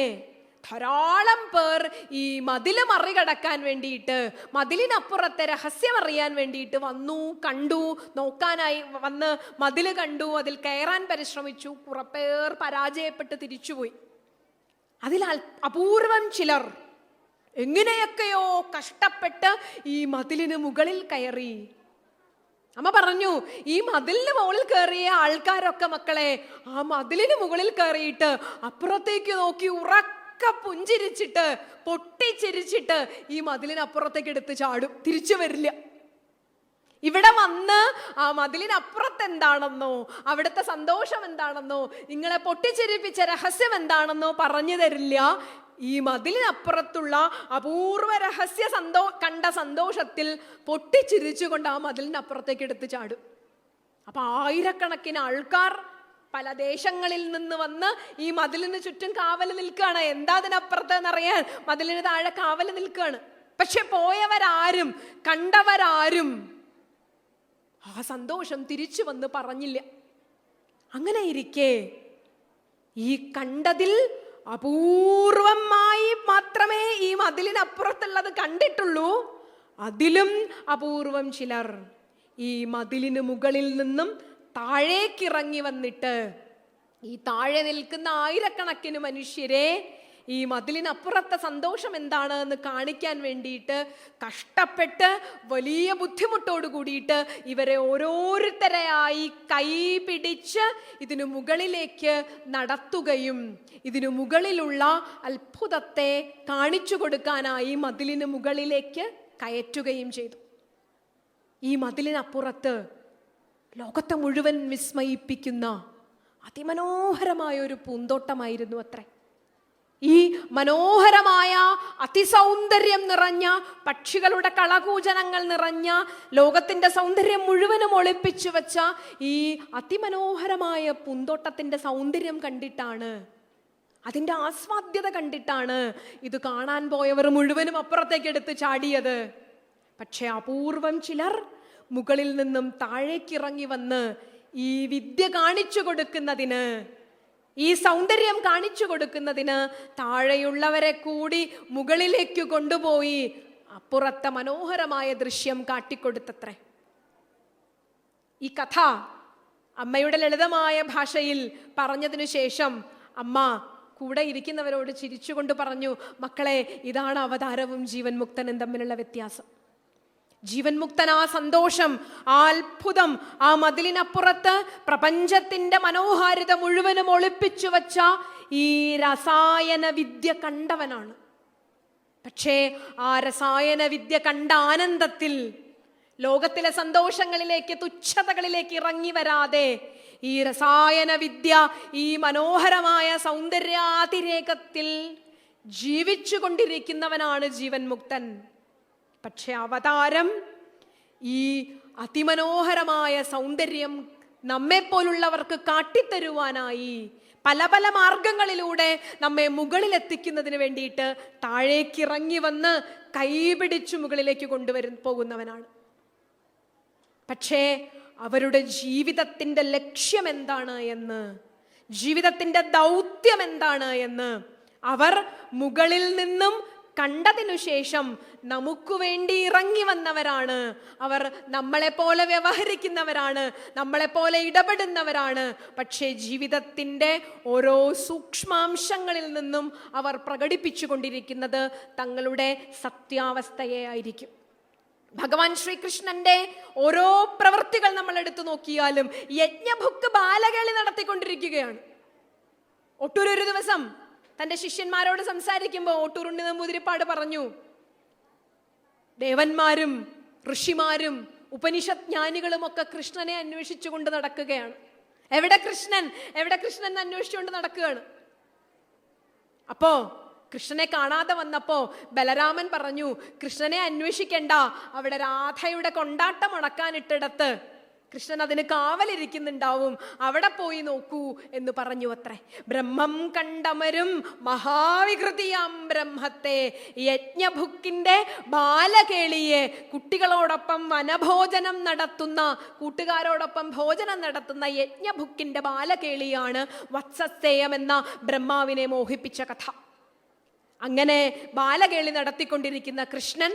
ധാരാളം പേർ ഈ മതില് മറികടക്കാൻ വേണ്ടിയിട്ട്, മതിലിനപ്പുറത്തെ രഹസ്യം അറിയാൻ വേണ്ടിയിട്ട് വന്നു, കണ്ടു, നോക്കാനായി വന്ന് മതില് കണ്ടു, അതിൽ കയറാൻ പരിശ്രമിച്ചു. കുറെ പേർ പരാജയപ്പെട്ട് തിരിച്ചുപോയി. അതിൽ അപൂർവം ചിലർ എങ്ങനെയൊക്കെയോ കഷ്ടപ്പെട്ട് ഈ മതിലിന് മുകളിൽ കയറി. അമ്മ പറഞ്ഞു, ഈ മതിലിന് മുകളിൽ കയറിയ ആൾക്കാരൊക്കെ മക്കളെ ആ മതിലിന് മുകളിൽ കയറിയിട്ട് അപ്പുറത്തേക്ക് നോക്കി ഉറക്ക പുഞ്ചിരിച്ചിട്ട് പൊട്ടിച്ചിരിച്ചിട്ട് ഈ മതിലിനപ്പുറത്തേക്ക് എടുത്ത് ചാടും, തിരിച്ചു വരില്ല. ഇവിടെ വന്ന് ആ മതിലിനപ്പുറത്ത് എന്താണെന്നോ അവിടുത്തെ സന്തോഷം എന്താണെന്നോ നിങ്ങളെ പൊട്ടിച്ചിരിപ്പിച്ച രഹസ്യം എന്താണെന്നോ പറഞ്ഞു തരില്ല. ഈ മതിലിനപ്പുറത്തുള്ള അപൂർവ രഹസ്യ കണ്ട സന്തോഷത്തിൽ പൊട്ടിച്ചിരിച്ചുകൊണ്ട് ആ മതിലിനപ്പുറത്തേക്ക് എടുത്ത് ചാടും. അപ്പൊ ആയിരക്കണക്കിന് ആൾക്കാർ പല ദേശങ്ങളിൽ നിന്ന് വന്ന് ഈ മതിലിന് ചുറ്റും കാവല് നിൽക്കുകയാണ്. എന്താ അതിനപ്പുറത്ത് എന്നറിയാൻ മതിലിന് താഴെ കാവല് നിൽക്കുകയാണ്. പക്ഷെ പോയവരാരും കണ്ടവരാരും ആ സന്തോഷം തിരിച്ചു വന്ന് പറഞ്ഞില്ല. അങ്ങനെ ഇരിക്കെ ഈ കണ്ടതിൽ അപൂർവമായി മാത്രമേ ഈ മതിലിനപ്പുറത്തുള്ളത് കണ്ടിട്ടുള്ളൂ. അതിലും അപൂർവം ചിലർ ഈ മതിലിന് മുകളിൽ നിന്നും താഴേക്കിറങ്ങി വന്നിട്ട് ഈ താഴെ നിൽക്കുന്ന ആയിരക്കണക്കിന് മനുഷ്യരെ ഈ മതിലിനപ്പുറത്തെ സന്തോഷം എന്താണ് എന്ന് കാണിക്കാൻ വേണ്ടിയിട്ട് കഷ്ടപ്പെട്ട് വലിയ ബുദ്ധിമുട്ടോട് കൂടിയിട്ട് ഇവരെ ഓരോരുത്തരെയായി കൈ പിടിച്ച് ഇതിനു മുകളിലേക്ക് നടത്തുകയും ഇതിനു മുകളിലുള്ള അത്ഭുതത്തെ കാണിച്ചു കൊടുക്കാനായി മതിലിന് മുകളിലേക്ക് കയറ്റുകയും ചെയ്തു. ഈ മതിലിനപ്പുറത്ത് ലോകത്തെ മുഴുവൻ വിസ്മയിപ്പിക്കുന്ന അതിമനോഹരമായ ഒരു പൂന്തോട്ടമായിരുന്നു അത്രേ. ഈ മനോഹരമായ അതിസൗന്ദര്യം നിറഞ്ഞ, പക്ഷികളുടെ കളകൂജനങ്ങൾ നിറഞ്ഞ, ലോകത്തിന്റെ സൗന്ദര്യം മുഴുവനും ഒളിപ്പിച്ചു വെച്ച ഈ അതിമനോഹരമായ പൂന്തോട്ടത്തിന്റെ സൗന്ദര്യം കണ്ടിട്ടാണ്, അതിൻ്റെ ആസ്വാദ്യത കണ്ടിട്ടാണ് ഇത് കാണാൻ പോയവർ മുഴുവനും അപ്പുറത്തേക്ക് എടുത്ത് ചാടിയത്. പക്ഷെ അപൂർവം ചിലർ മുകളിൽ നിന്നും താഴേക്കിറങ്ങി വന്ന് ഈ വിദ്യ കാണിച്ചു കൊടുക്കുന്നതിന്, ഈ സൗന്ദര്യം കാണിച്ചു കൊടുക്കുന്നതിന് താഴെയുള്ളവരെ കൂടി മുകളിലേക്ക് കൊണ്ടുപോയി അപ്പുറത്തെ മനോഹരമായ ദൃശ്യം കാട്ടിക്കൊടുത്തത്രേ. ഈ കഥ അമ്മയുടെ ലളിതമായ ഭാഷയിൽ പറഞ്ഞതിനു ശേഷം അമ്മ കൂടെ ഇരിക്കുന്നവരോട് ചിരിച്ചുകൊണ്ട് പറഞ്ഞു, മക്കളെ, ഇതാണ് അവതാരവും ജീവൻ മുക്തനും തമ്മിലുള്ള വ്യത്യാസം. ജീവൻ മുക്തൻ ആ സന്തോഷം, ആ അത്ഭുതം, ആ മതിലിനപ്പുറത്ത് പ്രപഞ്ചത്തിന്റെ മനോഹാരിത മുഴുവനും ഒളിപ്പിച്ചു വച്ച ഈ രസായന വിദ്യ കണ്ടവനാണ്. പക്ഷേ ആ രസായന വിദ്യ കണ്ട ആനന്ദത്തിൽ ലോകത്തിലെ സന്തോഷങ്ങളിലേക്ക്, തുച്ഛതകളിലേക്ക് ഇറങ്ങി വരാതെ ഈ രസായന വിദ്യ, ഈ മനോഹരമായ സൗന്ദര്യാതിരേകത്തിൽ ജീവിച്ചു കൊണ്ടിരിക്കുന്നവനാണ് ജീവൻ മുക്തൻ. പക്ഷെ അവതാരം ഈ അതിമനോഹരമായ സൗന്ദര്യം നമ്മെപ്പോലുള്ളവർക്ക് കാട്ടിത്തരുവാനായി പല പല മാർഗങ്ങളിലൂടെ നമ്മെ മുകളിലെത്തിക്കുന്നതിന് വേണ്ടിയിട്ട് താഴേക്കിറങ്ങി വന്ന് കൈപിടിച്ചു മുകളിലേക്ക് പോകുന്നവനാണ്. പക്ഷേ അവരുടെ ജീവിതത്തിൻ്റെ ലക്ഷ്യം എന്താണ് എന്ന്, ജീവിതത്തിൻ്റെ ദൗത്യം എന്താണ് എന്ന് അവർ മുകളിൽ നിന്നും കണ്ടതിനു ശേഷം നമുക്ക് വേണ്ടി ഇറങ്ങി വന്നവരാണ്. അവർ നമ്മളെപ്പോലെ വ്യവഹരിക്കുന്നവരാണ്, നമ്മളെപ്പോലെ ഇടപെടുന്നവരാണ്. പക്ഷേ ജീവിതത്തിൻ്റെ ഓരോ സൂക്ഷ്മാംശങ്ങളിൽ നിന്നും അവർ പ്രകടിപ്പിച്ചു കൊണ്ടിരിക്കുന്നത് തങ്ങളുടെ സത്യാവസ്ഥയെ ആയിരിക്കും. ഭഗവാൻ ശ്രീകൃഷ്ണന്റെ ഓരോ പ്രവൃത്തികൾ നമ്മൾ എടുത്തു നോക്കിയാലും യജ്ഞഭുക്ക് ബാലകളി നടത്തിക്കൊണ്ടിരിക്കുകയാണ്. ഒട്ടൂരൊരു ദിവസം തൻ്റെ ശിഷ്യന്മാരോട് സംസാരിക്കുമ്പോൾ ഓട്ടൂരുണ്ണി നമ്പൂതിരിപ്പാട് പറഞ്ഞു, ദേവന്മാരും ഋഷിമാരും ഉപനിഷത് ജ്ഞാനികളും ഒക്കെ കൃഷ്ണനെ അന്വേഷിച്ചുകൊണ്ട് നടക്കുകയാണ്. എവിടെ കൃഷ്ണൻ, എവിടെ കൃഷ്ണൻ എന്ന് അന്വേഷിച്ചുകൊണ്ട് നടക്കുകയാണ്. അപ്പോ കൃഷ്ണനെ കാണാതെ വന്നപ്പോ ബലരാമൻ പറഞ്ഞു, കൃഷ്ണനെ അന്വേഷിക്കണ്ട, അവിടെ രാധയുടെ കൊണ്ടാട്ടം മുടക്കാനിട്ടിടത്ത് കൃഷ്ണൻ അതിന് കാവലിരിക്കുന്നുണ്ടാവും, അവിടെ പോയി നോക്കൂ എന്ന് പറഞ്ഞു അത്രേ. ബ്രഹ്മം കണ്ടമരും മഹാവികൃതിയാം ബ്രഹ്മത്തെ, യജ്ഞഭുക്കിന്റെ ബാലകേളിയെ, കുട്ടികളോടൊപ്പം വനഭോജനം നടത്തുന്ന, കൂട്ടുകാരോടൊപ്പം ഭോജനം നടത്തുന്ന യജ്ഞഭുക്കിന്റെ ബാലകേളിയാണ് വത്സസേയം എന്ന ബ്രഹ്മാവിനെ മോഹിപ്പിച്ച കഥ. അങ്ങനെ ബാലകേളി നടത്തിക്കൊണ്ടിരിക്കുന്ന കൃഷ്ണൻ,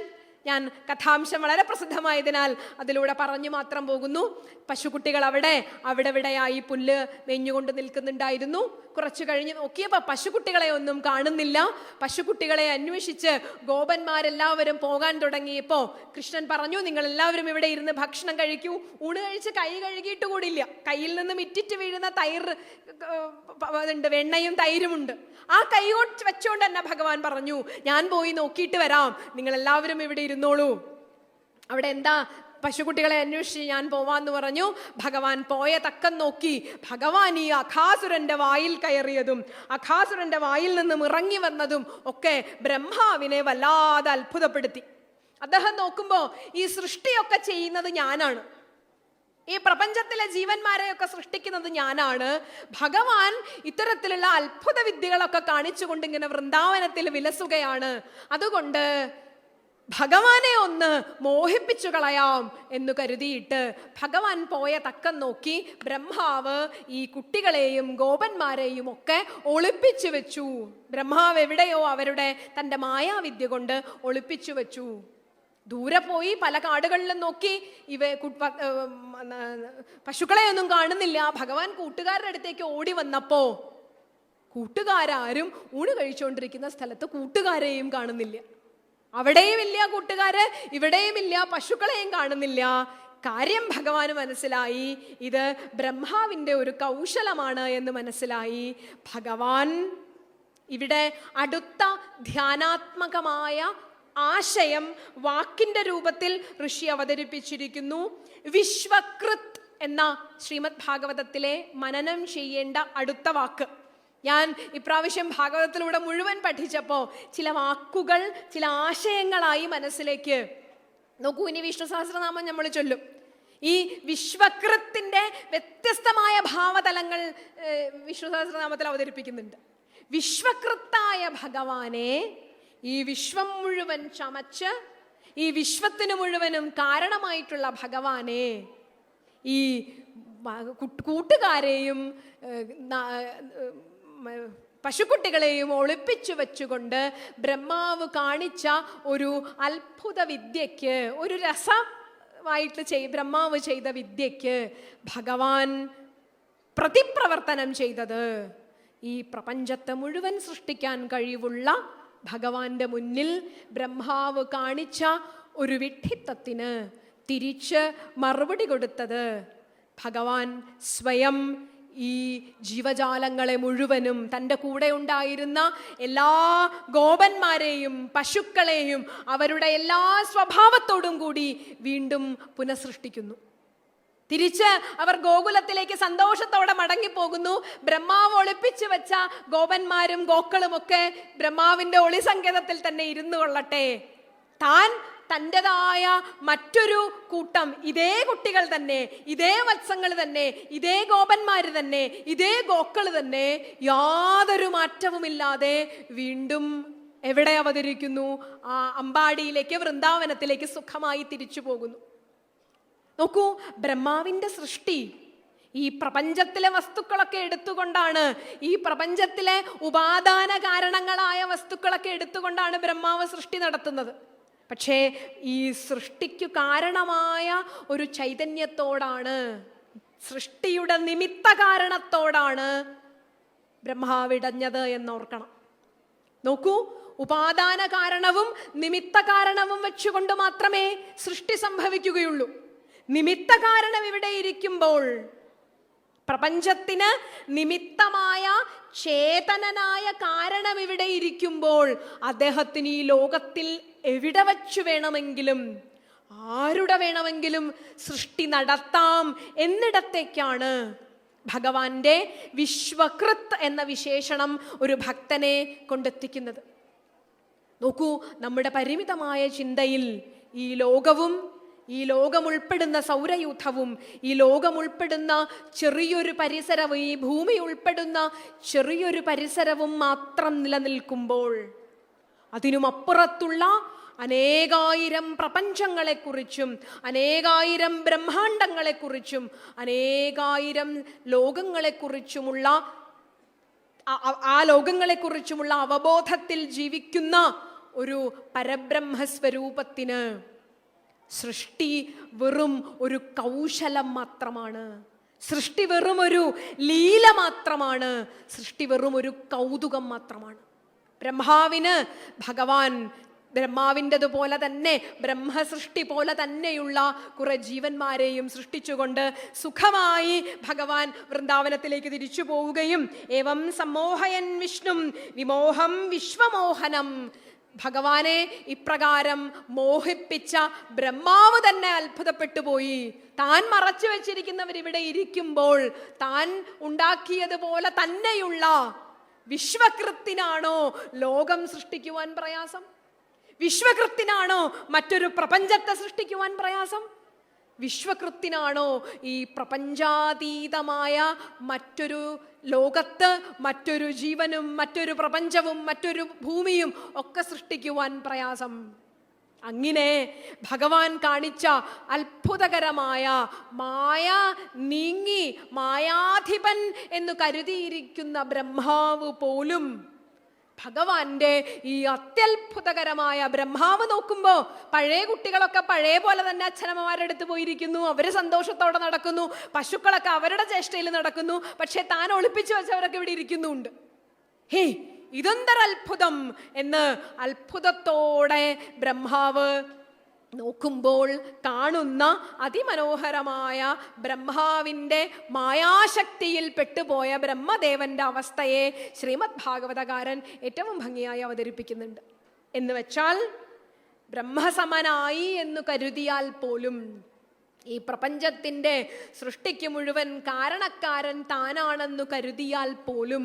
ഞാൻ കഥാംശം വളരെ പ്രസിദ്ധമായതിനാൽ അതിലൂടെ പറഞ്ഞു മാത്രം പോകുന്നു. പശുക്കുട്ടികൾ അവിടെവിടെയായി പുല്ല് മേഞ്ഞുകൊണ്ട് നിൽക്കുന്നുണ്ടായിരുന്നു. കുറച്ചു കഴിഞ്ഞ് നോക്കിയപ്പോൾ പശുക്കുട്ടികളെ ഒന്നും കാണുന്നില്ല. പശുക്കുട്ടികളെ അന്വേഷിച്ച് ഗോപന്മാരെല്ലാവരും പോകാൻ തുടങ്ങിയപ്പോൾ കൃഷ്ണൻ പറഞ്ഞു, നിങ്ങൾ എല്ലാവരും ഇവിടെ ഇരുന്ന് ഭക്ഷണം കഴിക്കൂ. ഊണ് കഴിച്ച് കൈ കഴുകിയിട്ട് കൂടിയില്ല. കയ്യിൽ നിന്നും ഇറ്റിറ്റ് വീഴുന്ന വെണ്ണയും തൈരുമുണ്ട്. ആ കൈ വെച്ചുകൊണ്ട് തന്നെ ഭഗവാൻ പറഞ്ഞു, ഞാൻ പോയി നോക്കിയിട്ട് വരാം, നിങ്ങൾ എല്ലാവരും ഇവിടെ ഇരുന്നോളൂ. അവിടെ എന്താ, പശുക്കുട്ടികളെ അന്വേഷിച്ച് ഞാൻ പോവാന്ന് പറഞ്ഞു. ഭഗവാൻ പോയ തക്കം നോക്കി ഭഗവാൻ ഈ അഘാസുരന്റെ വായിൽ കയറിയതും അഘാസുരന്റെ വായിൽ നിന്നും ഇറങ്ങി വന്നതും ഒക്കെ ബ്രഹ്മാവിനെ വല്ലാതെ അത്ഭുതപ്പെടുത്തി. അദ്ദേഹം നോക്കുമ്പോ ഈ സൃഷ്ടിയൊക്കെ ചെയ്യുന്നത് ഞാനാണ്, ഈ പ്രപഞ്ചത്തിലെ ജീവന്മാരെയൊക്കെ സൃഷ്ടിക്കുന്നത് ഞാനാണ്. ഭഗവാൻ ഇത്തരത്തിലുള്ള അത്ഭുത വിദ്യകളൊക്കെ കാണിച്ചുകൊണ്ട് ഇങ്ങനെ വൃന്ദാവനത്തിൽ വിലസുകയാണ്. അതുകൊണ്ട് ഭഗവാനെ ഒന്ന് മോഹിപ്പിച്ചു കളയാം എന്ന് കരുതിയിട്ട് ഭഗവാൻ പോയ തക്കം നോക്കി ബ്രഹ്മാവ് ഈ കുട്ടികളെയും ഗോപന്മാരെയും ഒക്കെ ഒളിപ്പിച്ചു വെച്ചു. ബ്രഹ്മാവ് എവിടെയോ അവരുടെ തൻ്റെ മായാവിദ്യ കൊണ്ട് ഒളിപ്പിച്ചു വെച്ചു. ദൂരെ പോയി പല കാടുകളിലും നോക്കി, പശുക്കളെയൊന്നും കാണുന്നില്ല. ഭഗവാൻ കൂട്ടുകാരുടെ അടുത്തേക്ക് ഓടി വന്നപ്പോ കൂട്ടുകാരും ഊണ് കഴിച്ചുകൊണ്ടിരിക്കുന്ന സ്ഥലത്ത് കൂട്ടുകാരെയും കാണുന്നില്ല. അവിടെയും ഇല്ല കൂട്ടുകാര്, ഇവിടെയും ഇല്ല, പശുക്കളെയും കാണുന്നില്ല. കാര്യം ഭഗവാന് മനസ്സിലായി, ഇത് ബ്രഹ്മാവിൻ്റെ ഒരു കൗശലമാണ് എന്ന് മനസ്സിലായി. ഭഗവാൻ ഇവിടെ അടുത്ത ധ്യാനാത്മകമായ ആശയം വാക്കിന്റെ രൂപത്തിൽ ഋഷി അവതരിപ്പിച്ചിരിക്കുന്നു. വിശ്വകൃത് എന്ന ശ്രീമദ് ഭാഗവതത്തിലെ മനനം ചെയ്യേണ്ട അടുത്ത വാക്ക്. ഞാൻ ഇപ്രാവശ്യം ഭാഗവതത്തിലൂടെ മുഴുവൻ പഠിച്ചപ്പോൾ ചില വാക്കുകൾ, ചില ആശയങ്ങളായി മനസ്സിലേക്ക്. നോക്കൂ, ഇനി വിഷ്ണു സഹസ്രനാമം നമ്മൾ ചൊല്ലും. ഈ വിശ്വകൃത്തിന്റെ വ്യത്യസ്തമായ ഭാവതലങ്ങൾ വിഷ്ണു സഹസ്രനാമത്തിൽ അവതരിപ്പിക്കുന്നുണ്ട്. വിശ്വകൃത്തായ ഭഗവാനെ, ഈ വിശ്വം മുഴുവൻ ചമച്ച് ഈ വിശ്വത്തിന് മുഴുവനും കാരണമായിട്ടുള്ള ഭഗവാനെ, ഈ കൂട്ടുകാരെയും പശുക്കുട്ടികളെയും ഒളിപ്പിച്ചു വെച്ചുകൊണ്ട് ബ്രഹ്മാവ് കാണിച്ച ഒരു അത്ഭുത വിദ്യയ്ക്ക്, ഒരു രസമായിട്ട് ബ്രഹ്മാവ് ചെയ്ത വിദ്യയ്ക്ക് ഭഗവാൻ പ്രതിപ്രവർത്തനം ചെയ്തത്, ഈ പ്രപഞ്ചത്തെ മുഴുവൻ സൃഷ്ടിക്കാൻ കഴിവുള്ള ഭഗവാന്റെ മുന്നിൽ ബ്രഹ്മാവ് കാണിച്ച ഒരു വിഡ്ഢിത്തത്തിന് തിരിച്ച് മറുപടി കൊടുത്തത് ഭഗവാൻ സ്വയം ഈ ജീവജാലങ്ങളെ മുഴുവനും, തൻ്റെ കൂടെ ഉണ്ടായിരുന്ന എല്ലാ ഗോപന്മാരെയും പശുക്കളെയും അവരുടെ എല്ലാ സ്വഭാവത്തോടും കൂടി വീണ്ടും പുനഃസൃഷ്ടിക്കുന്നു. തിരിച്ച് അവർ ഗോകുലത്തിലേക്ക് സന്തോഷത്തോടെ മടങ്ങിപ്പോകുന്നു. ബ്രഹ്മാവ് ഒളിപ്പിച്ചു വെച്ച ഗോപന്മാരും ഗോക്കളുമൊക്കെ ബ്രഹ്മാവിൻ്റെ ഒളിസങ്കേതത്തിൽ തന്നെ ഇരുന്നു കൊള്ളട്ടെ. താൻ തൻ്റെതായ മറ്റൊരു കൂട്ടം, ഇതേ കുട്ടികൾ തന്നെ, ഇതേ വത്സങ്ങൾ തന്നെ, ഇതേ ഗോപന്മാർ തന്നെ, ഇതേ ഗോക്കൾ തന്നെ യാതൊരു മാറ്റവുമില്ലാതെ വീണ്ടും എവിടെ അവതരിക്കുന്നു? ആ അമ്പാടിയിലേക്ക്, വൃന്ദാവനത്തിലേക്ക് സുഖമായി തിരിച്ചു പോകുന്നു. നോക്കൂ, ബ്രഹ്മാവിൻ്റെ സൃഷ്ടി ഈ പ്രപഞ്ചത്തിലെ വസ്തുക്കളൊക്കെ എടുത്തുകൊണ്ടാണ്, ഈ പ്രപഞ്ചത്തിലെ ഉപാദാന കാരണങ്ങളായ വസ്തുക്കളൊക്കെ എടുത്തുകൊണ്ടാണ് ബ്രഹ്മാവ് സൃഷ്ടി നടത്തുന്നത്. പക്ഷേ ഈ സൃഷ്ടിക്കു കാരണമായ ഒരു ചൈതന്യത്തോടാണ്, സൃഷ്ടിയുടെ നിമിത്ത കാരണത്തോടാണ് ബ്രഹ്മാവിടഞ്ഞത് എന്നോർക്കണം. നോക്കൂ, ഉപാദാന കാരണവും നിമിത്ത കാരണവും വെച്ചുകൊണ്ട് മാത്രമേ സൃഷ്ടി സംഭവിക്കുകയുള്ളൂ. നിമിത്ത കാരണം ഇവിടെ ഇരിക്കുമ്പോൾ, പ്രപഞ്ചത്തിന് നിമിത്തമായ ചേതനനായ കാരണം ഇവിടെ ഇരിക്കുമ്പോൾ, അദ്ദേഹത്തിന് ഈ ലോകത്തിൽ എവിടെ വച്ചു വേണമെങ്കിലും ആരുടെ വേണമെങ്കിലും സൃഷ്ടി നടത്താം എന്നിടത്തേക്കാണ് ഭഗവാന്റെ വിശ്വകൃത് എന്ന വിശേഷണം ഒരു ഭക്തനെ കൊണ്ടെത്തിക്കുന്നത്. നോക്കൂ, നമ്മുടെ പരിമിതമായ ചിന്തയിൽ ഈ ലോകവും, ഈ ലോകം ഉൾപ്പെടുന്ന സൗരയൂഥവും, ഈ ലോകം ഉൾപ്പെടുന്ന ചെറിയൊരു പരിസരവും, ഈ ഭൂമി ഉൾപ്പെടുന്ന ചെറിയൊരു പരിസരവും മാത്രം നിലനിൽക്കുമ്പോൾ, അതിനുമപ്പുറത്തുള്ള അനേകായിരം പ്രപഞ്ചങ്ങളെക്കുറിച്ചും അനേകായിരം ബ്രഹ്മാണ്ടങ്ങളെക്കുറിച്ചും അനേകായിരം ലോകങ്ങളെക്കുറിച്ചുമുള്ള ആ ലോകങ്ങളെക്കുറിച്ചുമുള്ള അവബോധത്തിൽ ജീവിക്കുന്ന ഒരു പരബ്രഹ്മസ്വരൂപത്തിന് സൃഷ്ടി വെറും ഒരു കൗശലം മാത്രമാണ്. സൃഷ്ടി വെറും ഒരു ലീല മാത്രമാണ്. സൃഷ്ടി വെറും ഒരു കൗതുകം മാത്രമാണ്. ബ്രഹ്മാവിന് ഭഗവാൻ ബ്രഹ്മാവിൻ്റെതുപോലെ തന്നെ, ബ്രഹ്മസൃഷ്ടി പോലെ തന്നെയുള്ള കുറെ ജീവന്മാരെയും സൃഷ്ടിച്ചുകൊണ്ട് സുഖമായി ഭഗവാൻ വൃന്ദാവനത്തിലേക്ക് തിരിച്ചു പോവുകയും, ഏവം സമ്മോഹയൻ വിഷ്ണും വിമോഹം വിശ്വമോഹനം, ഭഗവാനെ ഇപ്രകാരം മോഹിപ്പിച്ച ബ്രഹ്മാവ് തന്നെ അത്ഭുതപ്പെട്ടു പോയി. താൻ മറച്ചു വെച്ചിരിക്കുന്നവരിവിടെ ഇരിക്കുമ്പോൾ താൻ ഉണ്ടാക്കിയതുപോലെ തന്നെയുള്ള വിശ്വകൃത്തിനാണോ ലോകം സൃഷ്ടിക്കുവാൻ പ്രയാസം? വിശ്വകൃത്തിനാണോ മറ്റൊരു പ്രപഞ്ചത്തെ സൃഷ്ടിക്കുവാൻ പ്രയാസം? വിശ്വകൃത്തിനാണോ ഈ പ്രപഞ്ചാതീതമായ മറ്റൊരു ലോകത്ത് മറ്റൊരു ജീവനും മറ്റൊരു പ്രപഞ്ചവും മറ്റൊരു ഭൂമിയും ഒക്കെ സൃഷ്ടിക്കുവാൻ പ്രയാസം? അങ്ങനെ ഭഗവാൻ കാണിച്ച അത്ഭുതകരമായ മായ നീങ്ങി മായാധിപൻ എന്ന് കരുതിയിരിക്കുന്ന ബ്രഹ്മാവ് പോലും, ഭഗവാന്റെ ഈ അത്യത്ഭുതകരമായ ബ്രഹ്മാവ് നോക്കുമ്പോൾ പഴയ കുട്ടികളൊക്കെ പഴയ പോലെ തന്നെ അച്ഛനമ്മമാരുടെ അടുത്ത് പോയിരിക്കുന്നു. അവര് സന്തോഷത്തോടെ നടക്കുന്നു. പശുക്കളൊക്കെ അവരുടെ ചേഷ്ടയിൽ നടക്കുന്നു. പക്ഷെ താൻ ഒളിപ്പിച്ചു വെച്ചവരൊക്കെ ഇവിടെ ഇരിക്കുന്നുണ്ട്. ഹേ, ഇതെന്തൊരത്ഭുതം എന്ന് അത്ഭുതത്തോടെ ബ്രഹ്മാവ് നോക്കുമ്പോൾ കാണുന്ന അതിമനോഹരമായ ബ്രഹ്മാവിൻ്റെ മായാശക്തിയിൽ പെട്ടുപോയ ബ്രഹ്മദേവന്റെ അവസ്ഥയെ ശ്രീമദ് ഭാഗവതകാരൻ ഏറ്റവും ഭംഗിയായി അവതരിപ്പിക്കുന്നുണ്ട്. എന്ന് വെച്ചാൽ ബ്രഹ്മസമനായി എന്ന് കരുതിയാൽ പോലും ഈ പ്രപഞ്ചത്തിൻ്റെ സൃഷ്ടിക്ക് മുഴുവൻ കാരണക്കാരൻ താനാണെന്നു കരുതിയാൽ പോലും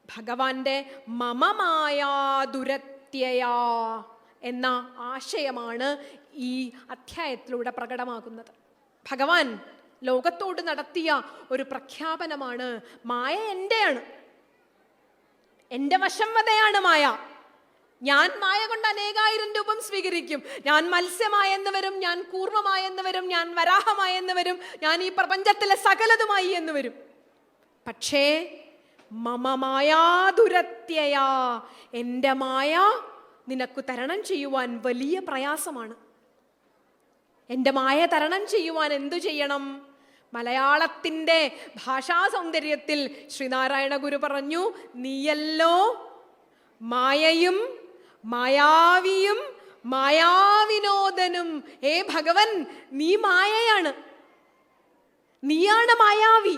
ഭഗവാന്റെ മമമായാ ദുരത്യയാ എന്ന ആശയമാണ് ഈ അധ്യായത്തിലൂടെ പ്രകടമാകുന്നത്. ഭഗവാൻ ലോകത്തോട് നടത്തിയ ഒരു പ്രഖ്യാപനമാണ്, മായ എൻ്റെയാണ്, എൻ്റെ വശംവതയാണ് മായ. ഞാൻ മായ കൊണ്ട് അനേകായിരം രൂപം സ്വീകരിക്കും. ഞാൻ മത്സ്യമായെന്ന് വരും, ഞാൻ കൂർമ്മമായെന്ന് വരും, ഞാൻ വരാഹമായെന്ന് വരും, ഞാൻ ഈ പ്രപഞ്ചത്തിലെ സകലതുമായി എന്ന് വരും. പക്ഷേ മമ മായാ ദുരത്യയാ, എൻ്റെ മായ നിനക്ക് തരണം ചെയ്യുവാൻ വലിയ പ്രയാസമാണ്. എൻ്റെ മായ തരണം ചെയ്യുവാൻ എന്തു ചെയ്യണം? മലയാളത്തിൻ്റെ ഭാഷാ സൗന്ദര്യത്തിൽ ശ്രീനാരായണ ഗുരു പറഞ്ഞു, നീയല്ലോ മായയും മായാവിയും മായാവിനോദനും. ഏ ഭഗവൻ, നീ മായയാണ്, നീയാണ് മായാവി,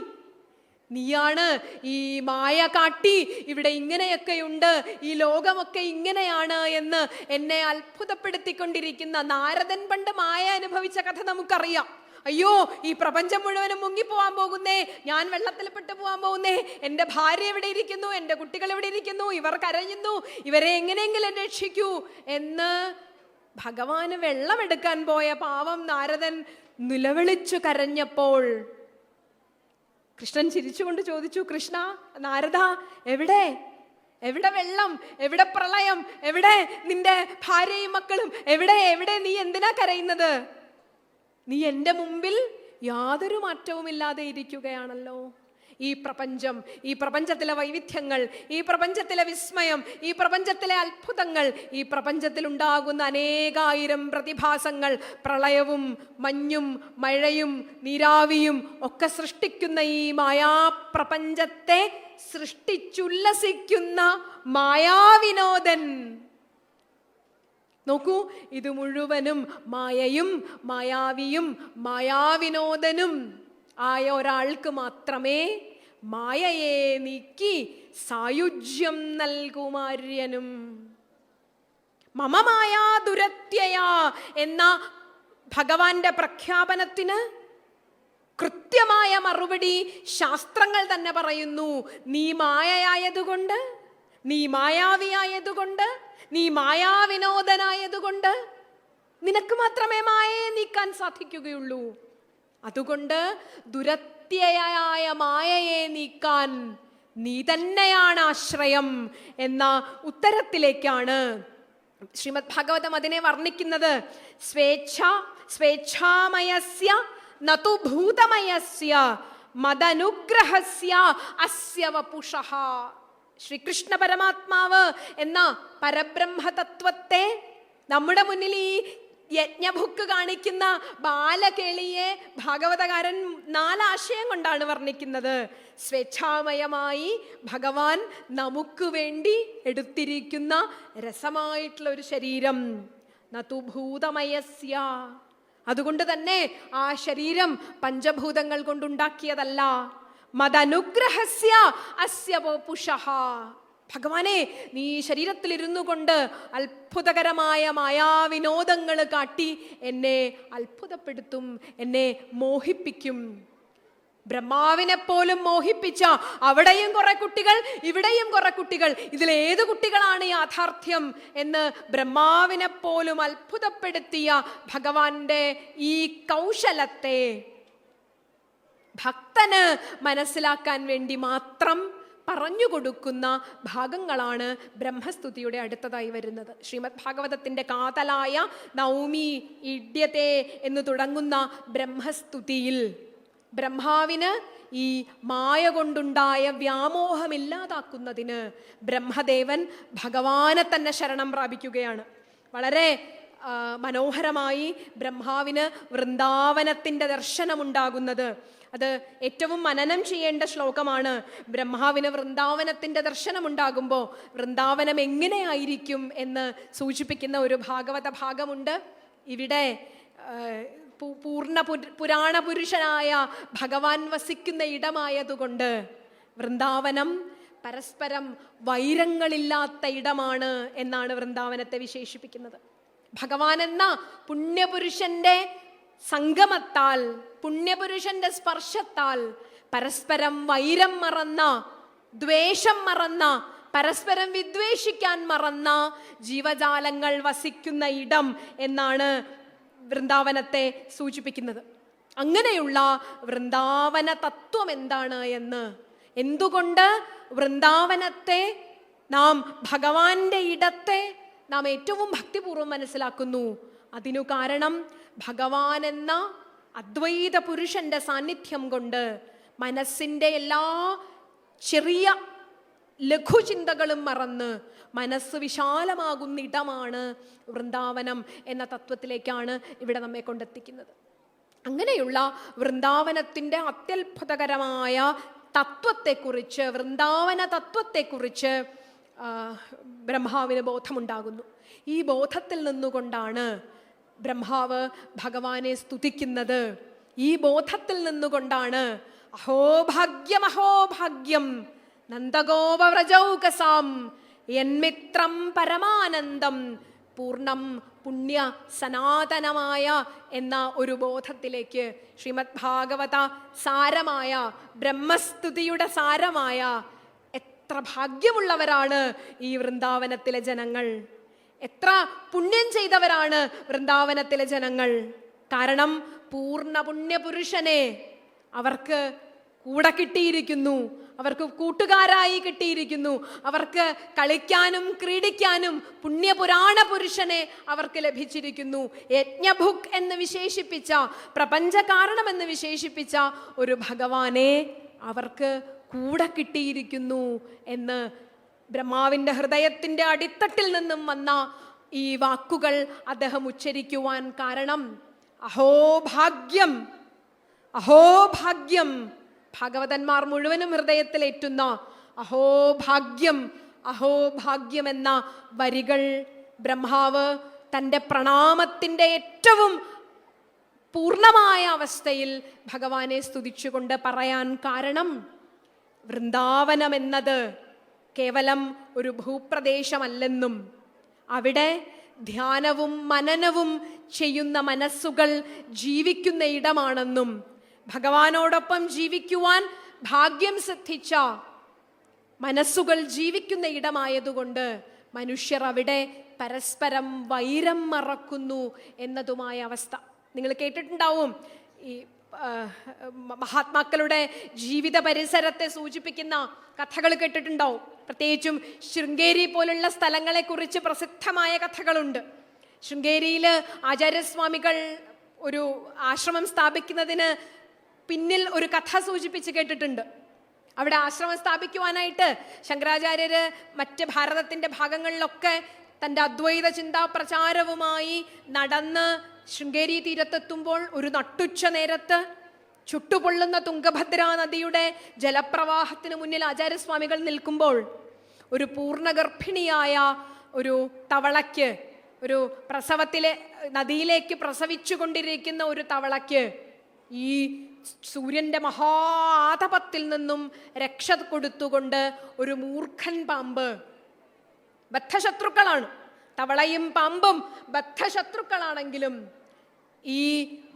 നീയാണ് ഈ മായ കാട്ടി ഇവിടെ ഇങ്ങനെയൊക്കെയുണ്ട്, ഈ ലോകമൊക്കെ ഇങ്ങനെയാണ് എന്ന് എന്നെ അത്ഭുതപ്പെടുത്തിക്കൊണ്ടിരിക്കുന്ന നാരദൻ പണ്ട് മായ അനുഭവിച്ച കഥ നമുക്കറിയാം. അയ്യോ, ഈ പ്രപഞ്ചം മുഴുവനും മുങ്ങിപ്പോവാൻ പോകുന്നേ, ഞാൻ വെള്ളത്തിൽ പെട്ടു പോവാൻ പോകുന്നേ, എൻ്റെ ഭാര്യ എവിടെ ഇരിക്കുന്നു, എൻ്റെ കുട്ടികൾ എവിടെ ഇരിക്കുന്നു, ഇവർ കരയുന്നു, ഇവരെ എങ്ങനെയെങ്കിലും രക്ഷിക്കൂ എന്ന് ഭഗവാന് വെള്ളമെടുക്കാൻ പോയ പാവം നാരദൻ നിലവിളിച്ചു കരഞ്ഞപ്പോൾ കൃഷ്ണൻ ചിരിച്ചുകൊണ്ട് ചോദിച്ചു, കൃഷ്ണ, നാരദ, എവിടെ എവിടെ വെള്ളം, എവിടെ പ്രളയം, എവിടെ നിന്റെ ഭാര്യയും മക്കളും, എവിടെ എവിടെ നീ എന്തിനാ കരയുന്നത്? നീ എൻ്റെ മുമ്പിൽ യാതൊരു മാറ്റവുമില്ലാതെ ഇരിക്കുകയാണല്ലോ. ഈ പ്രപഞ്ചം, ഈ പ്രപഞ്ചത്തിലെ വൈവിധ്യങ്ങൾ, ഈ പ്രപഞ്ചത്തിലെ വിസ്മയം, ഈ പ്രപഞ്ചത്തിലെ അത്ഭുതങ്ങൾ, ഈ പ്രപഞ്ചത്തിൽ ഉണ്ടാകുന്ന അനേകായിരം പ്രതിഭാസങ്ങൾ, പ്രളയവും മഞ്ഞും മഴയും നീരാവിയും ഒക്കെ സൃഷ്ടിക്കുന്ന ഈ മായാപ്രപഞ്ചത്തെ സൃഷ്ടിച്ചുല്ലസിക്കുന്ന മായാവിനോദൻ. നോക്കൂ, ഇത് മുഴുവനും മായയും മായാവിയും മായാവിനോദനും ആയ ഒരാൾക്ക് മാത്രമേ മായയെ നീക്കി സായുജ്യം നൽകുമാര്യനും. മമമായാ ദുരത്യയാ എന്ന ഭഗവാന്റെ പ്രഖ്യാപനത്തിന് കൃത്യമായ മറുപടി ശാസ്ത്രങ്ങൾ തന്നെ പറയുന്നു. നീ മായയായതുകൊണ്ട്, നീ മായാവിയായതുകൊണ്ട്, നീ മായാവിനോദനായതുകൊണ്ട് നിനക്ക് മാത്രമേ മായയെ നീക്കാൻ സാധിക്കുകയുള്ളൂ. അതുകൊണ്ട് ദുരത്യയായ മായയെ നീക്കാൻ നീ തന്നെയാണ് ആശ്രയം എന്ന ഉത്തരത്തിലേക്കാണ് ശ്രീമദ് ഭാഗവതം അതിനെ വർണ്ണിക്കുന്നത്. സ്വേച്ഛാമയസ്യ നതു ഭൂതമയസ്യ മദനുഗ്രഹസ്യ അസ്യ വപുഷഃ. ശ്രീകൃഷ്ണ പരമാത്മാവ് എന്ന പരബ്രഹ്മതത്വത്തെ നമ്മുടെ മുന്നിൽ ഈ യജ്ഞഭുക്ക് കാണിക്കുന്ന ബാലകേളിയെ ഭാഗവതകാരൻ 4 ആശയം കൊണ്ടാണ് വർണ്ണിക്കുന്നത്. സ്വേച്ഛാമയമായി ഭഗവാൻ നമുക്ക് വേണ്ടി എടുത്തിരിക്കുന്ന രസമായിട്ടുള്ള ഒരു ശരീരം, നതുഭൂതമയസ്യ. അതുകൊണ്ട് തന്നെ ആ ശരീരം പഞ്ചഭൂതങ്ങൾ കൊണ്ടുണ്ടാക്കിയതല്ല. മദനുഗ്രഹസ്യ അസ്യ വപുഷഃ. ഭഗവാനെ, നീ ശരീരത്തിൽ ഇരുന്നു കൊണ്ട് അത്ഭുതകരമായ മായാവിനോദങ്ങൾ കാട്ടി എന്നെ അത്ഭുതപ്പെടുത്തും, എന്നെ മോഹിപ്പിക്കും. ബ്രഹ്മാവിനെ പോലും മോഹിപ്പിച്ച അവിടെയും കുറെ കുട്ടികൾ, ഇവിടെയും കുറെ കുട്ടികൾ, ഇതിലേത് കുട്ടികളാണ് യാഥാർത്ഥ്യം എന്ന് ബ്രഹ്മാവിനെ പോലും അത്ഭുതപ്പെടുത്തിയ ഭഗവാന്റെ ഈ കൗശലത്തെ ഭക്തന് മനസ്സിലാക്കാൻ വേണ്ടി മാത്രം പറഞ്ഞു കൊടുക്കുന്ന ഭാഗങ്ങളാണ് ബ്രഹ്മസ്തുതിയുടെ അടുത്തതായി വരുന്നത്. ശ്രീമദ് ഭാഗവതത്തിൻ്റെ കാതലായ നൗമി ഇഡ്യത്തെ എന്ന് തുടങ്ങുന്ന ബ്രഹ്മസ്തുതിയിൽ ബ്രഹ്മാവിന് ഈ മായ കൊണ്ടുണ്ടായ വ്യാമോഹമില്ലാതാക്കുന്നതിന് ബ്രഹ്മദേവൻ ഭഗവാനെ തന്നെ ശരണം പ്രാപിക്കുകയാണ്. വളരെ മനോഹരമായി ബ്രഹ്മാവിന് വൃന്ദാവനത്തിൻ്റെ ദർശനമുണ്ടാകുന്നത്, അത് ഏറ്റവും മനനം ചെയ്യേണ്ട ശ്ലോകമാണ്. ബ്രഹ്മാവിന് വൃന്ദാവനത്തിൻ്റെ ദർശനമുണ്ടാകുമ്പോൾ വൃന്ദാവനം എങ്ങനെയായിരിക്കും എന്ന് സൂചിപ്പിക്കുന്ന ഒരു ഭാഗവത ഭാഗമുണ്ട്. ഇവിടെ പൂർണ്ണ പുരാണ പുരുഷനായ ഭഗവാൻ വസിക്കുന്ന ഇടമായതുകൊണ്ട് വൃന്ദാവനം പരസ്പരം വൈരങ്ങളില്ലാത്ത ഇടമാണ് എന്നാണ് വൃന്ദാവനത്തെ വിശേഷിപ്പിക്കുന്നത്. ഭഗവാൻ എന്ന പുണ്യപുരുഷന്റെ സംഗമത്താൽ, പുണ്യപുരുഷന്റെ സ്പർശത്താൽ പരസ്പരം വൈരം മറന്ന, ദ്വേഷം മറന്ന, പരസ്പരം വിദ്വേഷിക്കാൻ മറന്ന ജീവജാലങ്ങൾ വസിക്കുന്ന ഇടം എന്നാണ് വൃന്ദാവനത്തെ സൂചിപ്പിക്കുന്നത്. അങ്ങനെയുള്ള വൃന്ദാവന തത്വം എന്താണ് എന്ന്, എന്തുകൊണ്ട് വൃന്ദാവനത്തെ നാം, ഭഗവാന്റെ ഇടത്തെ നാം ഏറ്റവും ഭക്തിപൂർവ്വം മനസ്സിലാക്കുന്നു? അതിനു കാരണം ഭഗവാൻ എന്ന അദ്വൈത പുരുഷന്റെ സാന്നിധ്യം കൊണ്ട് മനസ്സിൻ്റെ എല്ലാ ചെറിയ ലഘുചിന്തകളും മറന്ന് മനസ്സ് വിശാലമാകുന്ന ഇടമാണ് വൃന്ദാവനം എന്ന തത്വത്തിലേക്കാണ് ഇവിടെ നമ്മെ കൊണ്ടെത്തിക്കുന്നത്. അങ്ങനെയുള്ള വൃന്ദാവനത്തിൻ്റെ അത്യത്ഭുതകരമായ തത്വത്തെക്കുറിച്ച്, വൃന്ദാവന തത്വത്തെക്കുറിച്ച് ബ്രഹ്മാവിന് ബോധമുണ്ടാകുന്നു. ഈ ബോധത്തിൽ നിന്നുകൊണ്ടാണ് ബ്രഹ്മാവ് ഭഗവാനെ സ്തുതിക്കുന്നത്. ഈ ബോധത്തിൽ നിന്നുകൊണ്ടാണ് അഹോഭാഗ്യം അഹോഭാഗ്യം നന്ദഗോപവ്രജൗകസാം യന്മിത്രം പരമാനന്ദം പൂർണ്ണം പുണ്യ സനാതനമായ എന്ന ഒരു ബോധത്തിലേക്ക്, ശ്രീമദ് ഭാഗവത സാരമായ, ബ്രഹ്മസ്തുതിയുടെ സാരമായ, എത്ര ഭാഗ്യമുള്ളവരാണ് ഈ വൃന്ദാവനത്തിലെ ജനങ്ങൾ, എത്ര പുണ്യം ചെയ്തവരാണ് വൃന്ദാവനത്തിലെ ജനങ്ങൾ. കാരണം പൂർണ്ണ പുണ്യപുരുഷനെ അവർക്ക് കൂടെ കിട്ടിയിരിക്കുന്നു, അവർക്ക് കൂട്ടുകാരായി കിട്ടിയിരിക്കുന്നു, അവർക്ക് കളിക്കാനും ക്രീഡിക്കാനും പുണ്യപുരാണ പുരുഷനെ അവർക്ക് ലഭിച്ചിരിക്കുന്നു. യജ്ഞഭുക് എന്ന് വിശേഷിപ്പിച്ച, പ്രപഞ്ച കാരണം എന്ന് വിശേഷിപ്പിച്ച ഒരു ഭഗവാനെ അവർക്ക് കൂടെ കിട്ടിയിരിക്കുന്നു എന്ന് ബ്രഹ്മാവിൻ്റെ ഹൃദയത്തിൻ്റെ അടിത്തട്ടിൽ നിന്നും വന്ന ഈ വാക്കുകൾ അദ്ദേഹം ഉച്ചരിക്കുവാൻ കാരണം അഹോഭാഗ്യം, അഹോഭാഗ്യം, ഭാഗവതന്മാർ മുഴുവനും ഹൃദയത്തിലേറ്റുന്ന അഹോഭാഗ്യം, അഹോഭാഗ്യം എന്ന വരികൾ ബ്രഹ്മാവ് തൻ്റെ പ്രണാമത്തിൻ്റെ ഏറ്റവും പൂർണ്ണമായ അവസ്ഥയിൽ ഭഗവാനെ സ്തുതിച്ചുകൊണ്ട് പറയാൻ കാരണം, വൃന്ദാവനം എന്നത് കേവലം ഒരു ഭൂപ്രദേശമല്ലെന്നും അവിടെ ധ്യാനവും മനനവും ചെയ്യുന്ന മനസ്സുകൾ ജീവിക്കുന്ന ഇടമാണെന്നും, ഭഗവാനോടൊപ്പം ജീവിക്കുവാൻ ഭാഗ്യം സിദ്ധിച്ച മനസ്സുകൾ ജീവിക്കുന്ന ഇടമായതുകൊണ്ട് മനുഷ്യർ അവിടെ പരസ്പരം വൈരം മറക്കുന്നു എന്നതുമായ അവസ്ഥ. നിങ്ങൾ കേട്ടിട്ടുണ്ടാവും, ഈ മഹാത്മാക്കളുടെ ജീവിത പരിസരത്തെ സൂചിപ്പിക്കുന്ന കഥകൾ കേട്ടിട്ടുണ്ടാവും. പ്രത്യേകിച്ചും ശൃംഗേരി പോലുള്ള സ്ഥലങ്ങളെക്കുറിച്ച് പ്രസിദ്ധമായ കഥകളുണ്ട്. ശൃംഗേരിയിൽ ആചാര്യസ്വാമികൾ ഒരു ആശ്രമം സ്ഥാപിക്കുന്നതിന് പിന്നിൽ ഒരു കഥ സൂചിപ്പിച്ച് കേട്ടിട്ടുണ്ട്. അവിടെ ആശ്രമം സ്ഥാപിക്കുവാനായിട്ട് ശങ്കരാചാര്യര് മറ്റ് ഭാരതത്തിൻ്റെ ഭാഗങ്ങളിലൊക്കെ തൻ്റെ അദ്വൈത ചിന്താ പ്രചാരവുമായി നടന്ന് ശൃംഗേരി തീരത്തെത്തുമ്പോൾ ഒരു നട്ടുച്ച നേരത്ത് ചുട്ടുപൊള്ളുന്ന തുംഗഭദ്രാ നദിയുടെ ജലപ്രവാഹത്തിന് മുന്നിൽ ആചാര്യസ്വാമികൾ നിൽക്കുമ്പോൾ ഒരു പൂർണ്ണഗർഭിണിയായ ഒരു തവളയ്ക്ക്, ഒരു പ്രസവത്തിലെ നദിയിലേക്ക് പ്രസവിച്ചു കൊണ്ടിരിക്കുന്ന ഒരു തവളയ്ക്ക് ഈ സൂര്യൻ്റെ മഹാതപത്തിൽ നിന്നും രക്ഷ കൊടുത്തുകൊണ്ട് ഒരു മൂർഖൻ പാമ്പ്, ബദ്ധശത്രുക്കളാണ് തവളയും പാമ്പും, ബദ്ധശത്രുക്കളാണെങ്കിലും ഈ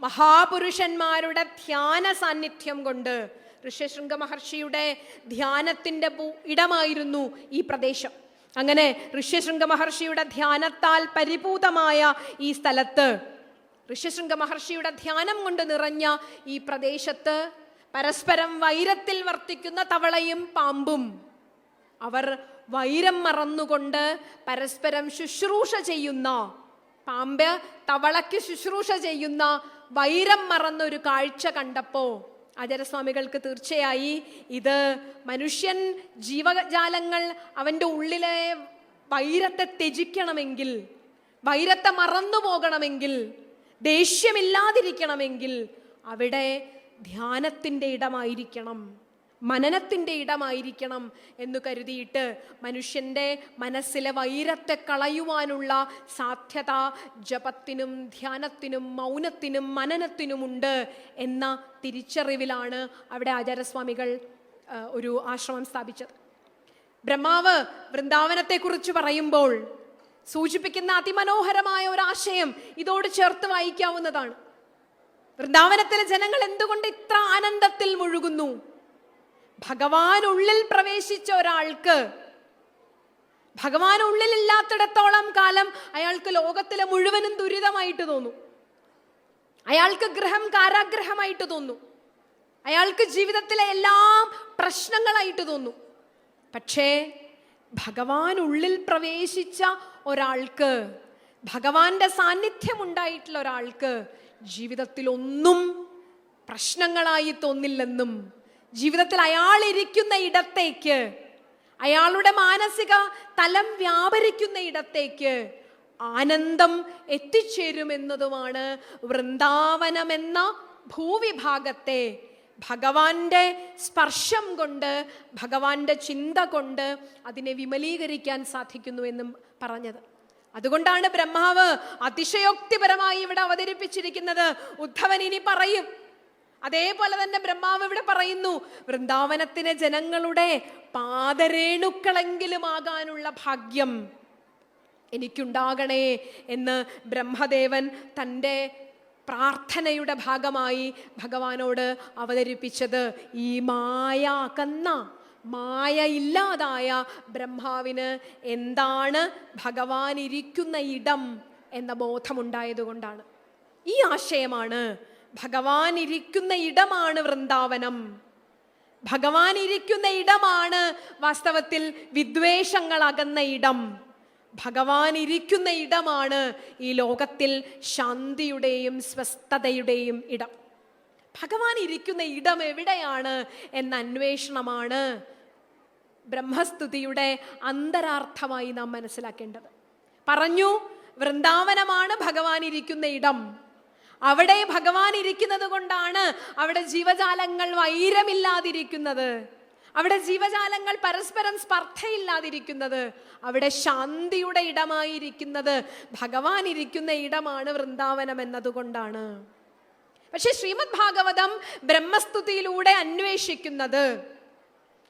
മഹാപുരുഷന്മാരുടെ ധ്യാന സാന്നിധ്യം കൊണ്ട്, ഋഷ്യശൃംഗ മഹർഷിയുടെ ധ്യാനത്തിൻ്റെ ഇടമായിരുന്നു ഈ പ്രദേശം. അങ്ങനെ ഋഷ്യശൃംഗ മഹർഷിയുടെ ധ്യാനത്താൽ പരിപൂതമായ ഈ സ്ഥലത്ത്, ഋഷ്യശൃംഗ മഹർഷിയുടെ ധ്യാനം കൊണ്ട് നിറഞ്ഞ ഈ പ്രദേശത്ത് പരസ്പരം വൈരത്തിൽ വർത്തിക്കുന്ന തവളയും പാമ്പും അവർ വൈരം മറന്നുകൊണ്ട് പരസ്പരം ശുശ്രൂഷ ചെയ്യുന്ന, പാമ്പ് തവളയ്ക്ക് ശുശ്രൂഷ ചെയ്യുന്ന വൈരം മറന്നൊരു കാഴ്ച കണ്ടപ്പോൾ ആചാര്യസ്വാമികൾക്ക് തീർച്ചയായി ഇത് മനുഷ്യൻ, ജീവജാലങ്ങൾ അവൻ്റെ ഉള്ളിലെ വൈരത്തെ ത്യജിക്കണമെങ്കിൽ, വൈരത്തെ മറന്നു പോകണമെങ്കിൽ, ദേഷ്യമില്ലാതിരിക്കണമെങ്കിൽ അവിടെ ധ്യാനത്തിൻ്റെ ഇടമായിരിക്കണം, മനനത്തിൻ്റെ ഇടമായിരിക്കണം എന്ന് കരുതിയിട്ട് മനുഷ്യൻ്റെ മനസ്സിലെ വൈരത്തെ കളയുവാനുള്ള സാധ്യത ജപത്തിനും ധ്യാനത്തിനും മൗനത്തിനും മനനത്തിനുമുണ്ട് എന്ന തിരിച്ചറിവിലാണ് അവിടെ ആചാര്യസ്വാമികൾ ഒരു ആശ്രമം സ്ഥാപിച്ചത്. ബ്രഹ്മാവ് വൃന്ദാവനത്തെക്കുറിച്ച് പറയുമ്പോൾ സൂചിപ്പിക്കുന്ന അതിമനോഹരമായ ഒരാശയം ഇതോട് ചേർത്ത് വായിക്കാവുന്നതാണ്. വൃന്ദാവനത്തിലെ ജനങ്ങൾ എന്തുകൊണ്ട് ഇത്ര ആനന്ദത്തിൽ മുഴുകുന്നു? ഭഗവാൻ ഉള്ളിൽ പ്രവേശിച്ച ഒരാൾക്ക്, ഭഗവാൻ ഉള്ളിലില്ലാത്തിടത്തോളം കാലം അയാൾക്ക് ലോകത്തിലെ മുഴുവനും ദുരിതമായിട്ട് തോന്നും. അയാൾക്ക് ഗൃഹം കാരാഗ്രഹമായിട്ട് തോന്നും. അയാൾക്ക് ജീവിതത്തിലെ എല്ലാം പ്രശ്നങ്ങളായിട്ട് തോന്നും. പക്ഷേ ഭഗവാൻ ഉള്ളിൽ പ്രവേശിച്ച ഒരാൾക്ക്, ഭഗവാന്റെ സാന്നിധ്യം ഉണ്ടായിട്ടുള്ള ഒരാൾക്ക് ജീവിതത്തിൽ ഒന്നും പ്രശ്നങ്ങളായി തോന്നില്ലെന്നും, ജീവിതത്തിൽ അയാൾ ഇരിക്കുന്ന ഇടത്തേക്ക്, അയാളുടെ മാനസിക തലം വ്യാപരിക്കുന്ന ഇടത്തേക്ക് ആനന്ദം എത്തിച്ചേരുമെന്നതുമാണ് വൃന്ദാവനമെന്ന ഭൂവിഭാഗത്തെ ഭഗവാന്റെ സ്പർശം കൊണ്ട്, ഭഗവാന്റെ ചിന്ത കൊണ്ട് അതിനെ വിമലീകരിക്കാൻ സാധിക്കുന്നു എന്നും പറഞ്ഞത്. അതുകൊണ്ടാണ് ബ്രഹ്മാവ് അതിശയോക്തിപരമായി ഇവിടെ അവതരിപ്പിച്ചിരിക്കുന്നത്. ഉദ്ധവൻ ഇനി പറയും. അതേപോലെ തന്നെ ബ്രഹ്മാവ് ഇവിടെ പറയുന്നു, വൃന്ദാവനത്തിലെ ജനങ്ങളുടെ പാദരേണുക്കളെങ്കിലും ആകാനുള്ള ഭാഗ്യം എനിക്കുണ്ടാകണേ എന്ന് ബ്രഹ്മദേവൻ തൻ്റെ പ്രാർത്ഥനയുടെ ഭാഗമായി ഭഗവാനോട് അവതരിപ്പിച്ചത്. ഈ മായ അകന്ന, മായ ഇല്ലാതായ ബ്രഹ്മാവിന് എന്താണ് ഭഗവാൻ ഇരിക്കുന്ന ഇടം എന്ന ബോധമുണ്ടായതുകൊണ്ടാണ്. ഈ ആശയമാണ്, ഭഗവാൻ ഇരിക്കുന്ന ഇടമാണ് വൃന്ദാവനം, ഭഗവാൻ ഇരിക്കുന്ന ഇടമാണ് വാസ്തവത്തിൽ വിദ്വേഷങ്ങൾ അകന്ന ഇടം, ഭഗവാൻ ഇരിക്കുന്ന ഇടമാണ് ഈ ലോകത്തിൽ ശാന്തിയുടെയും സ്വസ്ഥതയുടെയും ഇടം. ഭഗവാൻ ഇരിക്കുന്ന ഇടം എവിടെയാണ് എന്ന അന്വേഷണമാണ് ബ്രഹ്മസ്തുതിയുടെ അന്തരാർത്ഥമായി നാം മനസ്സിലാക്കേണ്ടത്. പറഞ്ഞു, വൃന്ദാവനമാണ് ഭഗവാൻ ഇരിക്കുന്ന ഇടം. അവിടെ ഭഗവാൻ ഇരിക്കുന്നത് കൊണ്ടാണ് അവിടെ ജീവജാലങ്ങൾ വൈരമില്ലാതിരിക്കുന്നത്, അവിടെ ജീവജാലങ്ങൾ പരസ്പരം സ്പർദ്ധയില്ലാതിരിക്കുന്നത്, അവിടെ ശാന്തിയുടെ ഇടമായിരിക്കുന്നത് ഭഗവാൻ ഇരിക്കുന്ന ഇടമാണ് വൃന്ദാവനം എന്നതുകൊണ്ടാണ്. പക്ഷെ ശ്രീമദ് ഭാഗവതം ബ്രഹ്മസ്തുതിയിലൂടെ അന്വേഷിക്കുന്നത്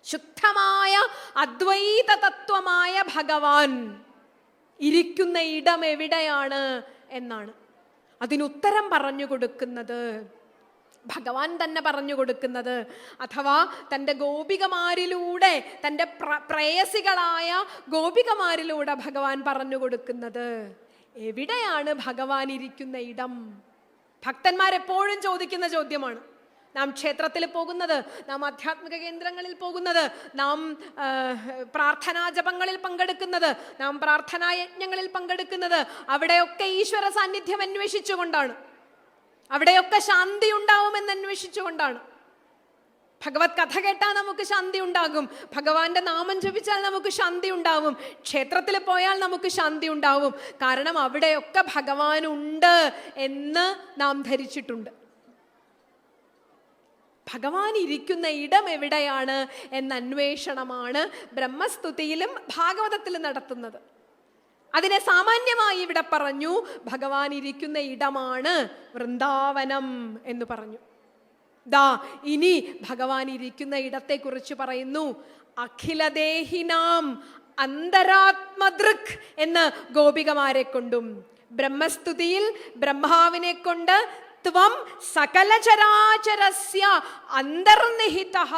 ശുദ്ധമായ അദ്വൈത തത്വമായ ഭഗവാൻ ഇരിക്കുന്ന ഇടം എവിടെയാണ് എന്നാണ്. അതിനുത്തരം പറഞ്ഞു കൊടുക്കുന്നത് ഭഗവാൻ തന്നെ പറഞ്ഞു കൊടുക്കുന്നത്, അഥവാ തൻ്റെ ഗോപികമാരിലൂടെ, തൻ്റെ പ്രേയസികളായ ഗോപികമാരിലൂടെ ഭഗവാൻ പറഞ്ഞു കൊടുക്കുന്നത് എവിടെയാണ് ഭഗവാൻ ഇരിക്കുന്ന ഇടം. ഭക്തന്മാരെപ്പോഴും ചോദിക്കുന്ന ചോദ്യമാണ്. നാം ക്ഷേത്രത്തിൽ പോകുന്നത്, നാം ആധ്യാത്മിക കേന്ദ്രങ്ങളിൽ പോകുന്നത്, നാം പ്രാർത്ഥനാ ജപങ്ങളിൽ പങ്കെടുക്കുന്നത്, നാം പ്രാർത്ഥനാ യജ്ഞങ്ങളിൽ പങ്കെടുക്കുന്നത് അവിടെയൊക്കെ ഈശ്വര സാന്നിധ്യം അന്വേഷിച്ചുകൊണ്ടാണ്, അവിടെയൊക്കെ ശാന്തി ഉണ്ടാവുമെന്ന് അന്വേഷിച്ചുകൊണ്ടാണ്. ഭഗവത് കഥ കേട്ടാൽ നമുക്ക് ശാന്തി ഉണ്ടാകും, ഭഗവാന്റെ നാമം ജപിച്ചാൽ നമുക്ക് ശാന്തി ഉണ്ടാവും, ക്ഷേത്രത്തിൽ പോയാൽ നമുക്ക് ശാന്തി ഉണ്ടാവും. കാരണം അവിടെയൊക്കെ ഭഗവാൻ ഉണ്ട് എന്ന് നാം ധരിച്ചിട്ടുണ്ട്. ഭഗവാൻ ഇരിക്കുന്ന ഇടം എവിടെയാണ് എന്ന അന്വേഷണമാണ് ബ്രഹ്മസ്തുതിയിലും ഭാഗവതത്തിലും നടത്തുന്നത്. അതിനെ സാമാന്യമായി ഇവിടെ പറഞ്ഞു, ഭഗവാൻ ഇരിക്കുന്ന ഇടമാണ് വൃന്ദാവനം എന്ന് പറഞ്ഞു. ദാ ഇനി ഭഗവാൻ ഇരിക്കുന്ന ഇടത്തെക്കുറിച്ച് പറയുന്നു. അഖിലദേഹിനാം അന്തരാത്മദൃക് എന്ന് ഗോപികമാരെ കൊണ്ടും, ബ്രഹ്മസ്തുതിയിൽ ബ്രഹ്മാവിനെ കൊണ്ട് ത്വം സകലചരാചരസ്യ അന്തർനിഹിതഃ,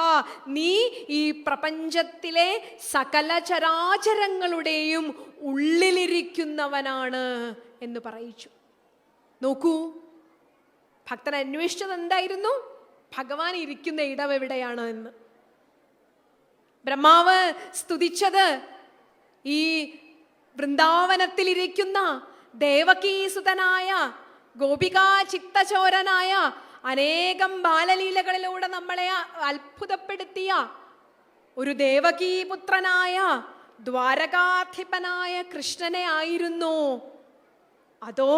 നീ ഈ പ്രപഞ്ചത്തിലെ സകല ചരാചരങ്ങളുടെയും ഉള്ളിലിരിക്കുന്നവനാണ് എന്ന് പറയിച്ചു. നോക്കൂ, ഭക്തൻ അന്വേഷിച്ചത് എന്തായിരുന്നു? ഭഗവാൻ ഇരിക്കുന്ന ഇടം എവിടെയാണ് എന്ന്. ബ്രഹ്മാവ് സ്തുതിച്ചത് ഈ വൃന്ദാവനത്തിലിരിക്കുന്ന ദേവകീസുതനായ ഗോപികാ ചിത്തചോരനായ അനേകം ബാലലീലകളിലൂടെ നമ്മളെ അത്ഭുതപ്പെടുത്തിയ ഒരു ദേവകീപുത്രനായ ദ്വാരകാധിപനായ കൃഷ്ണനെ ആയിരുന്നു, അതോ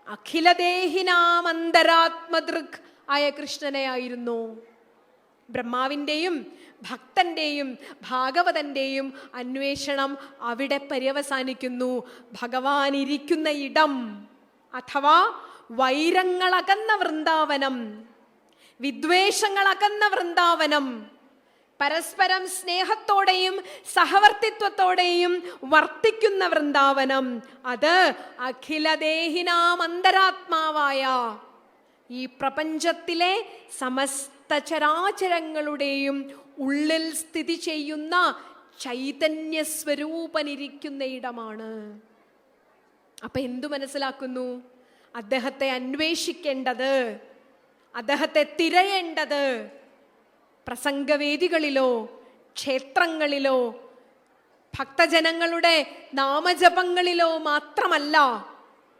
അഖിലദേഹിനാം അന്തരാത്മദൃക് ആയ കൃഷ്ണനെ ആയിരുന്നു? ബ്രഹ്മാവിൻ്റെയും ഭക്തന്റെയും ഭാഗവതന്റെയും അന്വേഷണം അവിടെ പര്യവസാനിക്കുന്നു. ഭഗവാൻ ഇരിക്കുന്ന ഇടം അഥവാ വൈരങ്ങളകന്ന വൃന്ദാവനം, വിദ്വേഷങ്ങളകന്ന വൃന്ദാവനം, പരസ്പരം സ്നേഹത്തോടെയും സഹവർത്തിത്വത്തോടെയും വർത്തിക്കുന്ന വൃന്ദാവനം, അത് അഖിലദേഹിനാം അന്തരാത്മാവായ ഈ പ്രപഞ്ചത്തിലെ സമസ്ത ചരാചരങ്ങളുടെയും ഉള്ളിൽ സ്ഥിതി ചെയ്യുന്ന ചൈതന്യ സ്വരൂപനിരിക്കുന്ന ഇടമാണ്. അപ്പൊ എന്തു മനസ്സിലാക്കുന്നു? അദ്ദേഹത്തെ അന്വേഷിക്കേണ്ടത്, അദ്ദേഹത്തെ തിരയേണ്ടത് പ്രസംഗവേദികളിലോ ക്ഷേത്രങ്ങളിലോ ഭക്തജനങ്ങളുടെ നാമജപങ്ങളിലോ മാത്രമല്ല,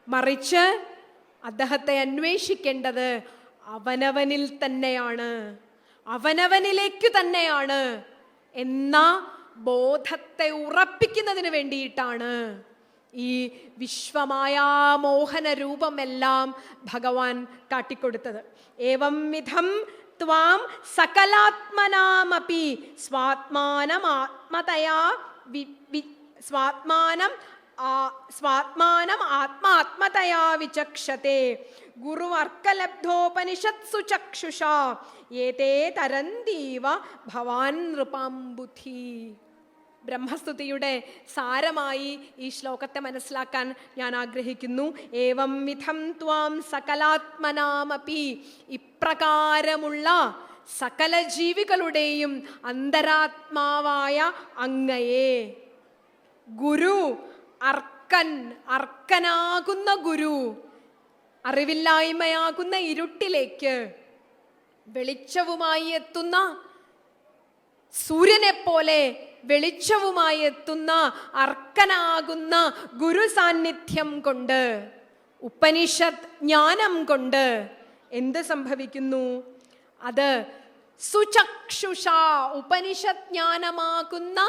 മറിച്ച് അദ്ദേഹത്തെ അന്വേഷിക്കേണ്ടത് അവനവനിൽ തന്നെയാണ്, അവനവനിലേക്ക് തന്നെയാണ് എന്ന ബോധത്തെ ഉറപ്പിക്കുന്നതിന് വേണ്ടിയിട്ടാണ് ഈ വിശ്വമായാമോഹന രൂപമെല്ലാം ഭഗവാൻ കാട്ടിക്കൊടുത്തത്. ഏവം വിധം ത്വാം സകലാത്മനാമപി സ്വാത്മാനം ആത്മതയാ സ്വാത്മാനം ആത്മാത്മതയാ വിചക്ഷത്തെ ഗുരുവർക്കലബ്ധോപനിഷത്സു ചക്ഷുഷാ ഏതേ തരന്തീവ ഭവാൻ നൃപാംബുധി. ബ്രഹ്മസ്തുതിയുടെ സാരമായി ഈ ശ്ലോകത്തെ മനസ്സിലാക്കാൻ ഞാൻ ആഗ്രഹിക്കുന്നു. ഏവം വിധം ത്വാം സകലാത്മനാമപി, ഇപ്രകാരമുള്ള സകല ജീവികളുടെയും അന്തരാത്മാവായ അങ്ങയെ, ഗുരു അർക്കനാകുന്ന ഗുരു, അറിവില്ലായ്മയാകുന്ന ഇരുട്ടിലേക്ക് വെളിച്ചവുമായി എത്തുന്ന സൂര്യനെ പോലെ വെളിച്ചവുമായി എത്തുന്ന അർക്കനാകുന്ന ഗുരു സാന്നിധ്യം കൊണ്ട്, ഉപനിഷത്ത് ജ്ഞാനം കൊണ്ട് എന്ത് സംഭവിക്കുന്നു? അത് സുചക്ഷുഷ, ഉപനിഷത്ത് ജ്ഞാനമാകുന്ന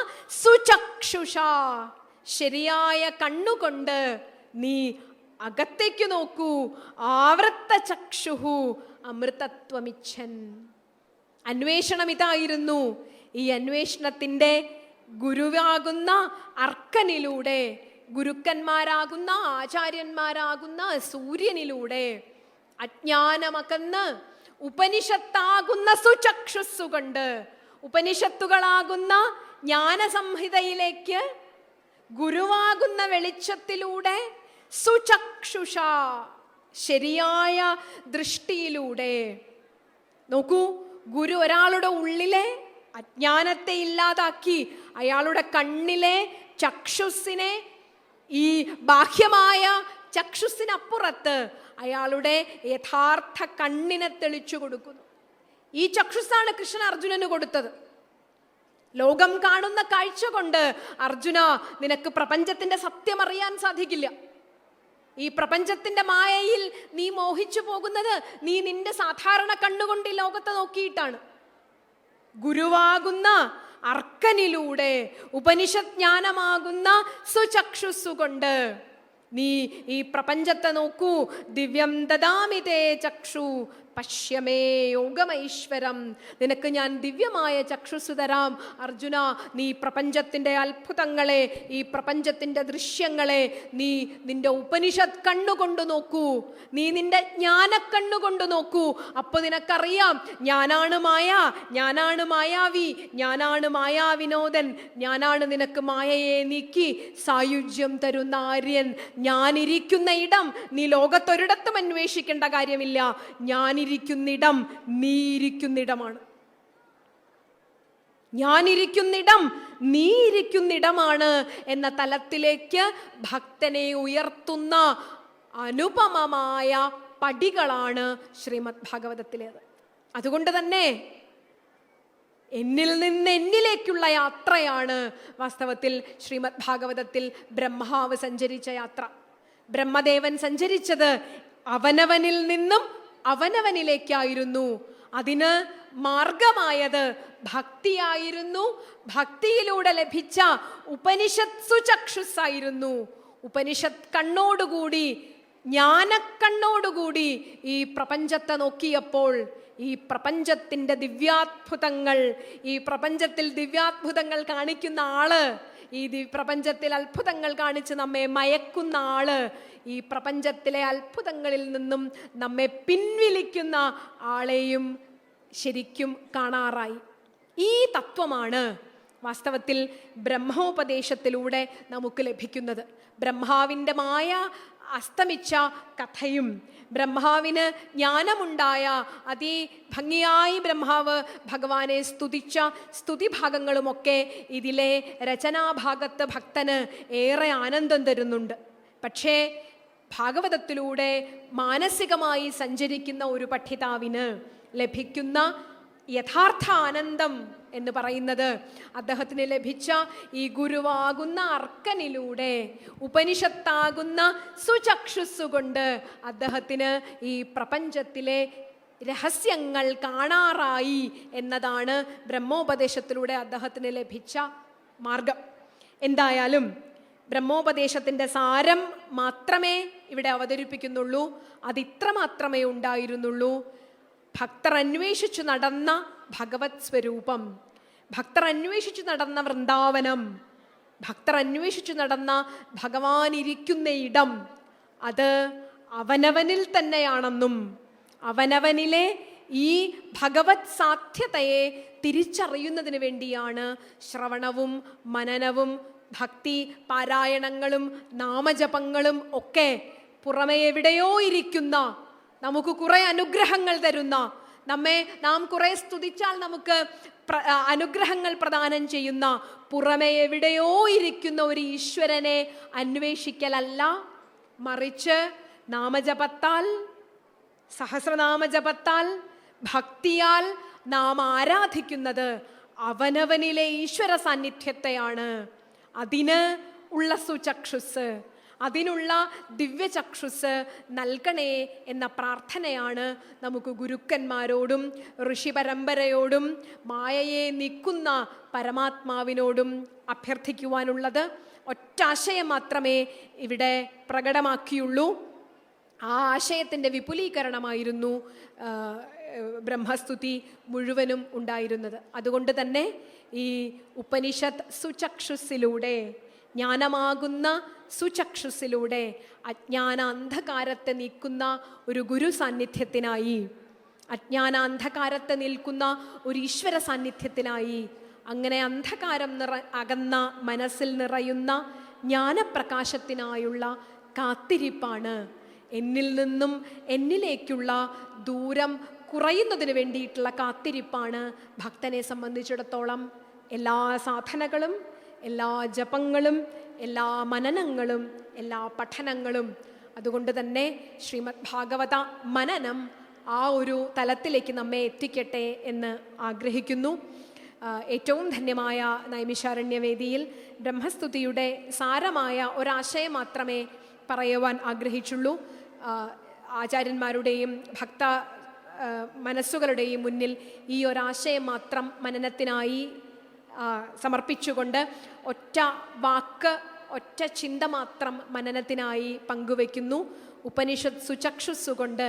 സുചക്ഷുഷ, ശരിയായ കണ്ണുകൊണ്ട് നീ അകത്തേക്ക് നോക്കൂ. ആവൃത്ത ചക്ഷുഹു അമൃതത്വമിച്ഛൻ. അന്വേഷണം ഇതായിരുന്നു. ഈ അന്വേഷണത്തിൻ്റെ ഗുരുവാകുന്ന അർക്കനിലൂടെ, ഗുരുക്കന്മാരാകുന്ന ആചാര്യന്മാരാകുന്ന സൂര്യനിലൂടെ അജ്ഞാനമകന്ന് ഉപനിഷത്താകുന്ന സുചക്ഷുസ്സുകൊണ്ട്, ഉപനിഷത്തുകളാകുന്ന ജ്ഞാനസംഹിതയിലേക്ക് ഗുരുവാകുന്ന വെളിച്ചത്തിലൂടെ സുചക്ഷുഷ, ശരിയായ ദൃഷ്ടിയിലൂടെ നോക്കൂ. ഗുരു ഒരാളുടെ ഉള്ളിലെ അജ്ഞാനത്തെ ഇല്ലാതാക്കി അയാളുടെ കണ്ണിലെ ചക്ഷുസ്സിനെ, ഈ ബാഹ്യമായ ചക്ഷുസ്സിനപ്പുറത്ത് അയാളുടെ യഥാർത്ഥ കണ്ണിനെ തെളിച്ചു കൊടുക്കുന്നു. ഈ ചക്ഷുസ്സാണ് കൃഷ്ണൻ അർജുനന് കൊടുത്തത്. ലോകം കാണുന്ന കാഴ്ച കൊണ്ട് അർജുന, നിനക്ക് പ്രപഞ്ചത്തിന്റെ സത്യം അറിയാൻ സാധിക്കില്ല. ഈ പ്രപഞ്ചത്തിന്റെ മായയിൽ നീ മോഹിച്ചു പോകുന്നത് നീ നിന്റെ സാധാരണ കണ്ണുകൊണ്ട് ഈ ലോകത്തെ നോക്കിയിട്ടാണ്. ഗുരുവാകുന്ന അർക്കനിലൂടെ, ഉപനിഷത് ജ്ഞാനമാകുന്ന സുചക്ഷുസ്സുകൊണ്ട് നീ ഈ പ്രപഞ്ചത്തെ നോക്കൂ. ദിവ്യം ദദാമി തേ ചക്ഷു പശ്യമേ യോഗമൈശ്വരം. നിനക്ക് ഞാൻ ദിവ്യമായ ചക്ഷുസ് തരാം അർജുന. നീ പ്രപഞ്ചത്തിൻ്റെ അത്ഭുതങ്ങളെ, ഈ പ്രപഞ്ചത്തിൻ്റെ ദൃശ്യങ്ങളെ നീ നിന്റെ ഉപനിഷത്ത് കണ്ണുകൊണ്ട് നോക്കൂ, നീ നിന്റെ ജ്ഞാനക്കണ്ണുകൊണ്ട് നോക്കൂ. അപ്പോൾ നിനക്കറിയാം, ഞാനാണ് മായ, ഞാനാണ് മായാവി, ഞാനാണ് മായാവിനോദൻ, ഞാനാണ് നിനക്ക് മായയെ നീക്കി സായുജ്യം തരുന്ന ആര്യൻ. ഞാനിരിക്കുന്ന ഇടം നീ ലോകത്തൊരിടത്തും അന്വേഷിക്കേണ്ട കാര്യമില്ല. ഞാനിരിക്കുന്നിടം നീ ഇരിക്കുന്നിടമാണ്. ഞാനിരിക്കുന്നിടം നീ ഇരിക്കുന്നിടമാണ് എന്ന തലത്തിലേക്ക് ഭക്തനെ ഉയർത്തുന്ന അനുപമമായ പടികളാണ് ശ്രീമദ് ഭാഗവതത്തിലേത്. അതുകൊണ്ട് തന്നെ എന്നിൽ നിന്ന് എന്നിലേക്കുള്ള യാത്രയാണ് വാസ്തവത്തിൽ ശ്രീമദ് ഭാഗവതത്തിൽ ബ്രഹ്മാവ് സഞ്ചരിച്ച യാത്ര. ബ്രഹ്മദേവൻ സഞ്ചരിച്ചത് അവനവനിൽ നിന്നും അവനവനിലേക്കായിരുന്നു. അതിന് മാർഗമായത് ഭക്തിയായിരുന്നു. ഭക്തിയിലൂടെ ലഭിച്ച ഉപനിഷത്സു ചക്ഷുസ്സായിരുന്നു. ഉപനിഷത്ത് കണ്ണോടുകൂടി, ജ്ഞാനക്കണ്ണോടുകൂടി ഈ പ്രപഞ്ചത്തെ നോക്കിയപ്പോൾ ഈ പ്രപഞ്ചത്തിൻ്റെ ദിവ്യാത്ഭുതങ്ങൾ, ഈ പ്രപഞ്ചത്തിൽ ദിവ്യാത്ഭുതങ്ങൾ കാണിക്കുന്ന ആള്, ഈ പ്രപഞ്ചത്തിൽ അത്ഭുതങ്ങൾ കാണിച്ച് നമ്മെ മയക്കുന്ന ആള്, ഈ പ്രപഞ്ചത്തിലെ അത്ഭുതങ്ങളിൽ നിന്നും നമ്മെ പിൻവലിക്കുന്ന ആളെയും ശരിക്കും കാണാറായി. ഈ തത്വമാണ് വാസ്തവത്തിൽ ബ്രഹ്മോപദേശത്തിലൂടെ നമുക്ക് ലഭിക്കുന്നത്. ബ്രഹ്മാവിൻ്റെ മായ അസ്തമിച്ച കഥയും ബ്രഹ്മാവിന് ജ്ഞാനമുണ്ടായ അതിഭംഗിയായി ബ്രഹ്മാവ് ഭഗവാനെ സ്തുതിച്ച സ്തുതിഭാഗങ്ങളുമൊക്കെ ഇതിലെ രചനാഭാഗത്ത് ഭക്തന് ഏറെ ആനന്ദം തരുന്നുണ്ട്. പക്ഷേ ഭാഗവതത്തിലൂടെ മാനസികമായി സഞ്ചരിക്കുന്ന ഒരു പഠിതാവിന് ലഭിക്കുന്ന യഥാർത്ഥ ആനന്ദം എന്ന് പറയുന്നത് അദ്ദേഹത്തിന് ലഭിച്ച ഈ ഗുരുവാകുന്ന അർക്കനിലൂടെ ഉപനിഷത്താകുന്ന സുചക്ഷുസ്സുകൊണ്ട് അദ്ദേഹത്തിന് ഈ പ്രപഞ്ചത്തിലെ രഹസ്യങ്ങൾ കാണാറായി എന്നതാണ് ബ്രഹ്മോപദേശത്തിലൂടെ അദ്ദേഹത്തിന് ലഭിച്ച മാർഗം. എന്തായാലും ബ്രഹ്മോപദേശത്തിൻ്റെ സാരം മാത്രമേ ഇവിടെ അവതരിപ്പിക്കുന്നുള്ളൂ. അതിത്ര മാത്രമേ ഉണ്ടായിരുന്നുള്ളൂ. ഭക്തർ അന്വേഷിച്ചു നടന്ന ഭഗവത് സ്വരൂപം, ഭക്തർ അന്വേഷിച്ചു നടന്ന വൃന്ദാവനം, ഭക്തർ അന്വേഷിച്ചു നടന്ന ഭഗവാൻ ഇരിക്കുന്ന ഇടം, അത് അവനവനിൽ തന്നെയാണെന്നും അവനവനിലെ ഈ ഭഗവത് സാധ്യതയെ തിരിച്ചറിയുന്നതിന് വേണ്ടിയാണ് ശ്രവണവും മനനവും ഭക്തി പാരായണങ്ങളും നാമജപങ്ങളും ഒക്കെ പുറമെ എവിടെയോ ഇരിക്കുന്ന, നമുക്ക് കുറെ അനുഗ്രഹങ്ങൾ തരുന്ന, നാം കുറെ സ്തുതിച്ചാൽ നമുക്ക് അനുഗ്രഹങ്ങൾ പ്രദാനം ചെയ്യുന്ന, പുറമെ എവിടെയോ ഇരിക്കുന്ന ഒരു ഈശ്വരനെ അന്വേഷിക്കലല്ല, മറിച്ച് നാമജപത്താൽ, സഹസ്രനാമജപത്താൽ, ഭക്തിയാൽ നാം ആരാധിക്കുന്നത് അവനവനിലെ ഈശ്വര സാന്നിധ്യത്തെയാണ്. അതിന് ഉള്ള സുചക്ഷുസ്, അതിനുള്ള ദിവ്യചക്ഷുസ് നൽകണേ എന്ന പ്രാർത്ഥനയാണ് നമുക്ക് ഗുരുക്കന്മാരോടും ഋഷിപരമ്പരയോടും മായയെ നീക്കുന്ന പരമാത്മാവിനോടും അഭ്യർത്ഥിക്കുവാനുള്ളത്. ഒറ്റാശയം മാത്രമേ ഇവിടെ പ്രകടമാക്കിയുള്ളൂ. ആ ആശയത്തിൻ്റെ വിപുലീകരണമായിരുന്നു ബ്രഹ്മസ്തുതി മുഴുവനും ഉണ്ടായിരുന്നത്. അതുകൊണ്ട് തന്നെ ഈ ഉപനിഷത്ത് സുചക്ഷുസിലൂടെ, ജ്ഞാനമാകുന്ന സുചക്ഷുസിലൂടെ അജ്ഞാന അന്ധകാരത്തെ നീക്കുന്ന ഒരു ഗുരു സാന്നിധ്യത്തിനായി, അജ്ഞാന അന്ധകാരത്തെ നിൽക്കുന്ന ഒരു ഈശ്വര സാന്നിധ്യത്തിനായി, അങ്ങനെ അന്ധകാരം അകന്ന മനസ്സിൽ നിറയുന്ന ജ്ഞാനപ്രകാശത്തിനായുള്ള കാത്തിരിപ്പാണ്. എന്നിൽ നിന്നും എന്നിലേക്കുള്ള ദൂരം കുറയുന്നതിന് വേണ്ടിയിട്ടുള്ള കാത്തിരിപ്പാണ് ഭക്തനെ സംബന്ധിച്ചിടത്തോളം എല്ലാ സാധനകളും, എല്ലാ ജപങ്ങളും, എല്ലാ മനനങ്ങളും, എല്ലാ പഠനങ്ങളും. അതുകൊണ്ട് തന്നെ ശ്രീമദ് ഭാഗവത മനനം ആ ഒരു തലത്തിലേക്ക് നമ്മെ എത്തിക്കട്ടെ എന്ന് ആഗ്രഹിക്കുന്നു. ഏറ്റവും ധന്യമായ നൈമിഷാരണ്യവേദിയിൽ ബ്രഹ്മസ്തുതിയുടെ സാരമായ ഒരാശയം മാത്രമേ പറയുവാൻ ആഗ്രഹിച്ചുള്ളൂ. ആചാര്യന്മാരുടെയും ഭക്ത മനസ്സുകളുടെയും മുന്നിൽ ഈ ഒരാശയം മാത്രം മനനത്തിനായി സമർപ്പിച്ചുകൊണ്ട് ഒറ്റ വാക്ക്, ഒറ്റ ചിന്ത മാത്രം മനനത്തിനായി പങ്കുവയ്ക്കുന്നു. ഉപനിഷത്ത് സുചക്ഷുസ്സുകൊണ്ട്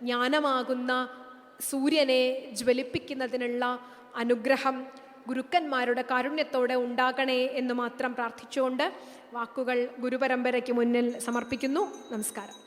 ജ്ഞാനമാകുന്ന സൂര്യനെ ജ്വലിപ്പിക്കുന്നതിനുള്ള അനുഗ്രഹം ഗുരുക്കന്മാരുടെ കാരുണ്യത്തോടെ ഉണ്ടാകണേ എന്ന് മാത്രം പ്രാർത്ഥിച്ചുകൊണ്ട് വാക്കുകൾ ഗുരുപരമ്പരയ്ക്ക് മുന്നിൽ സമർപ്പിക്കുന്നു. നമസ്കാരം.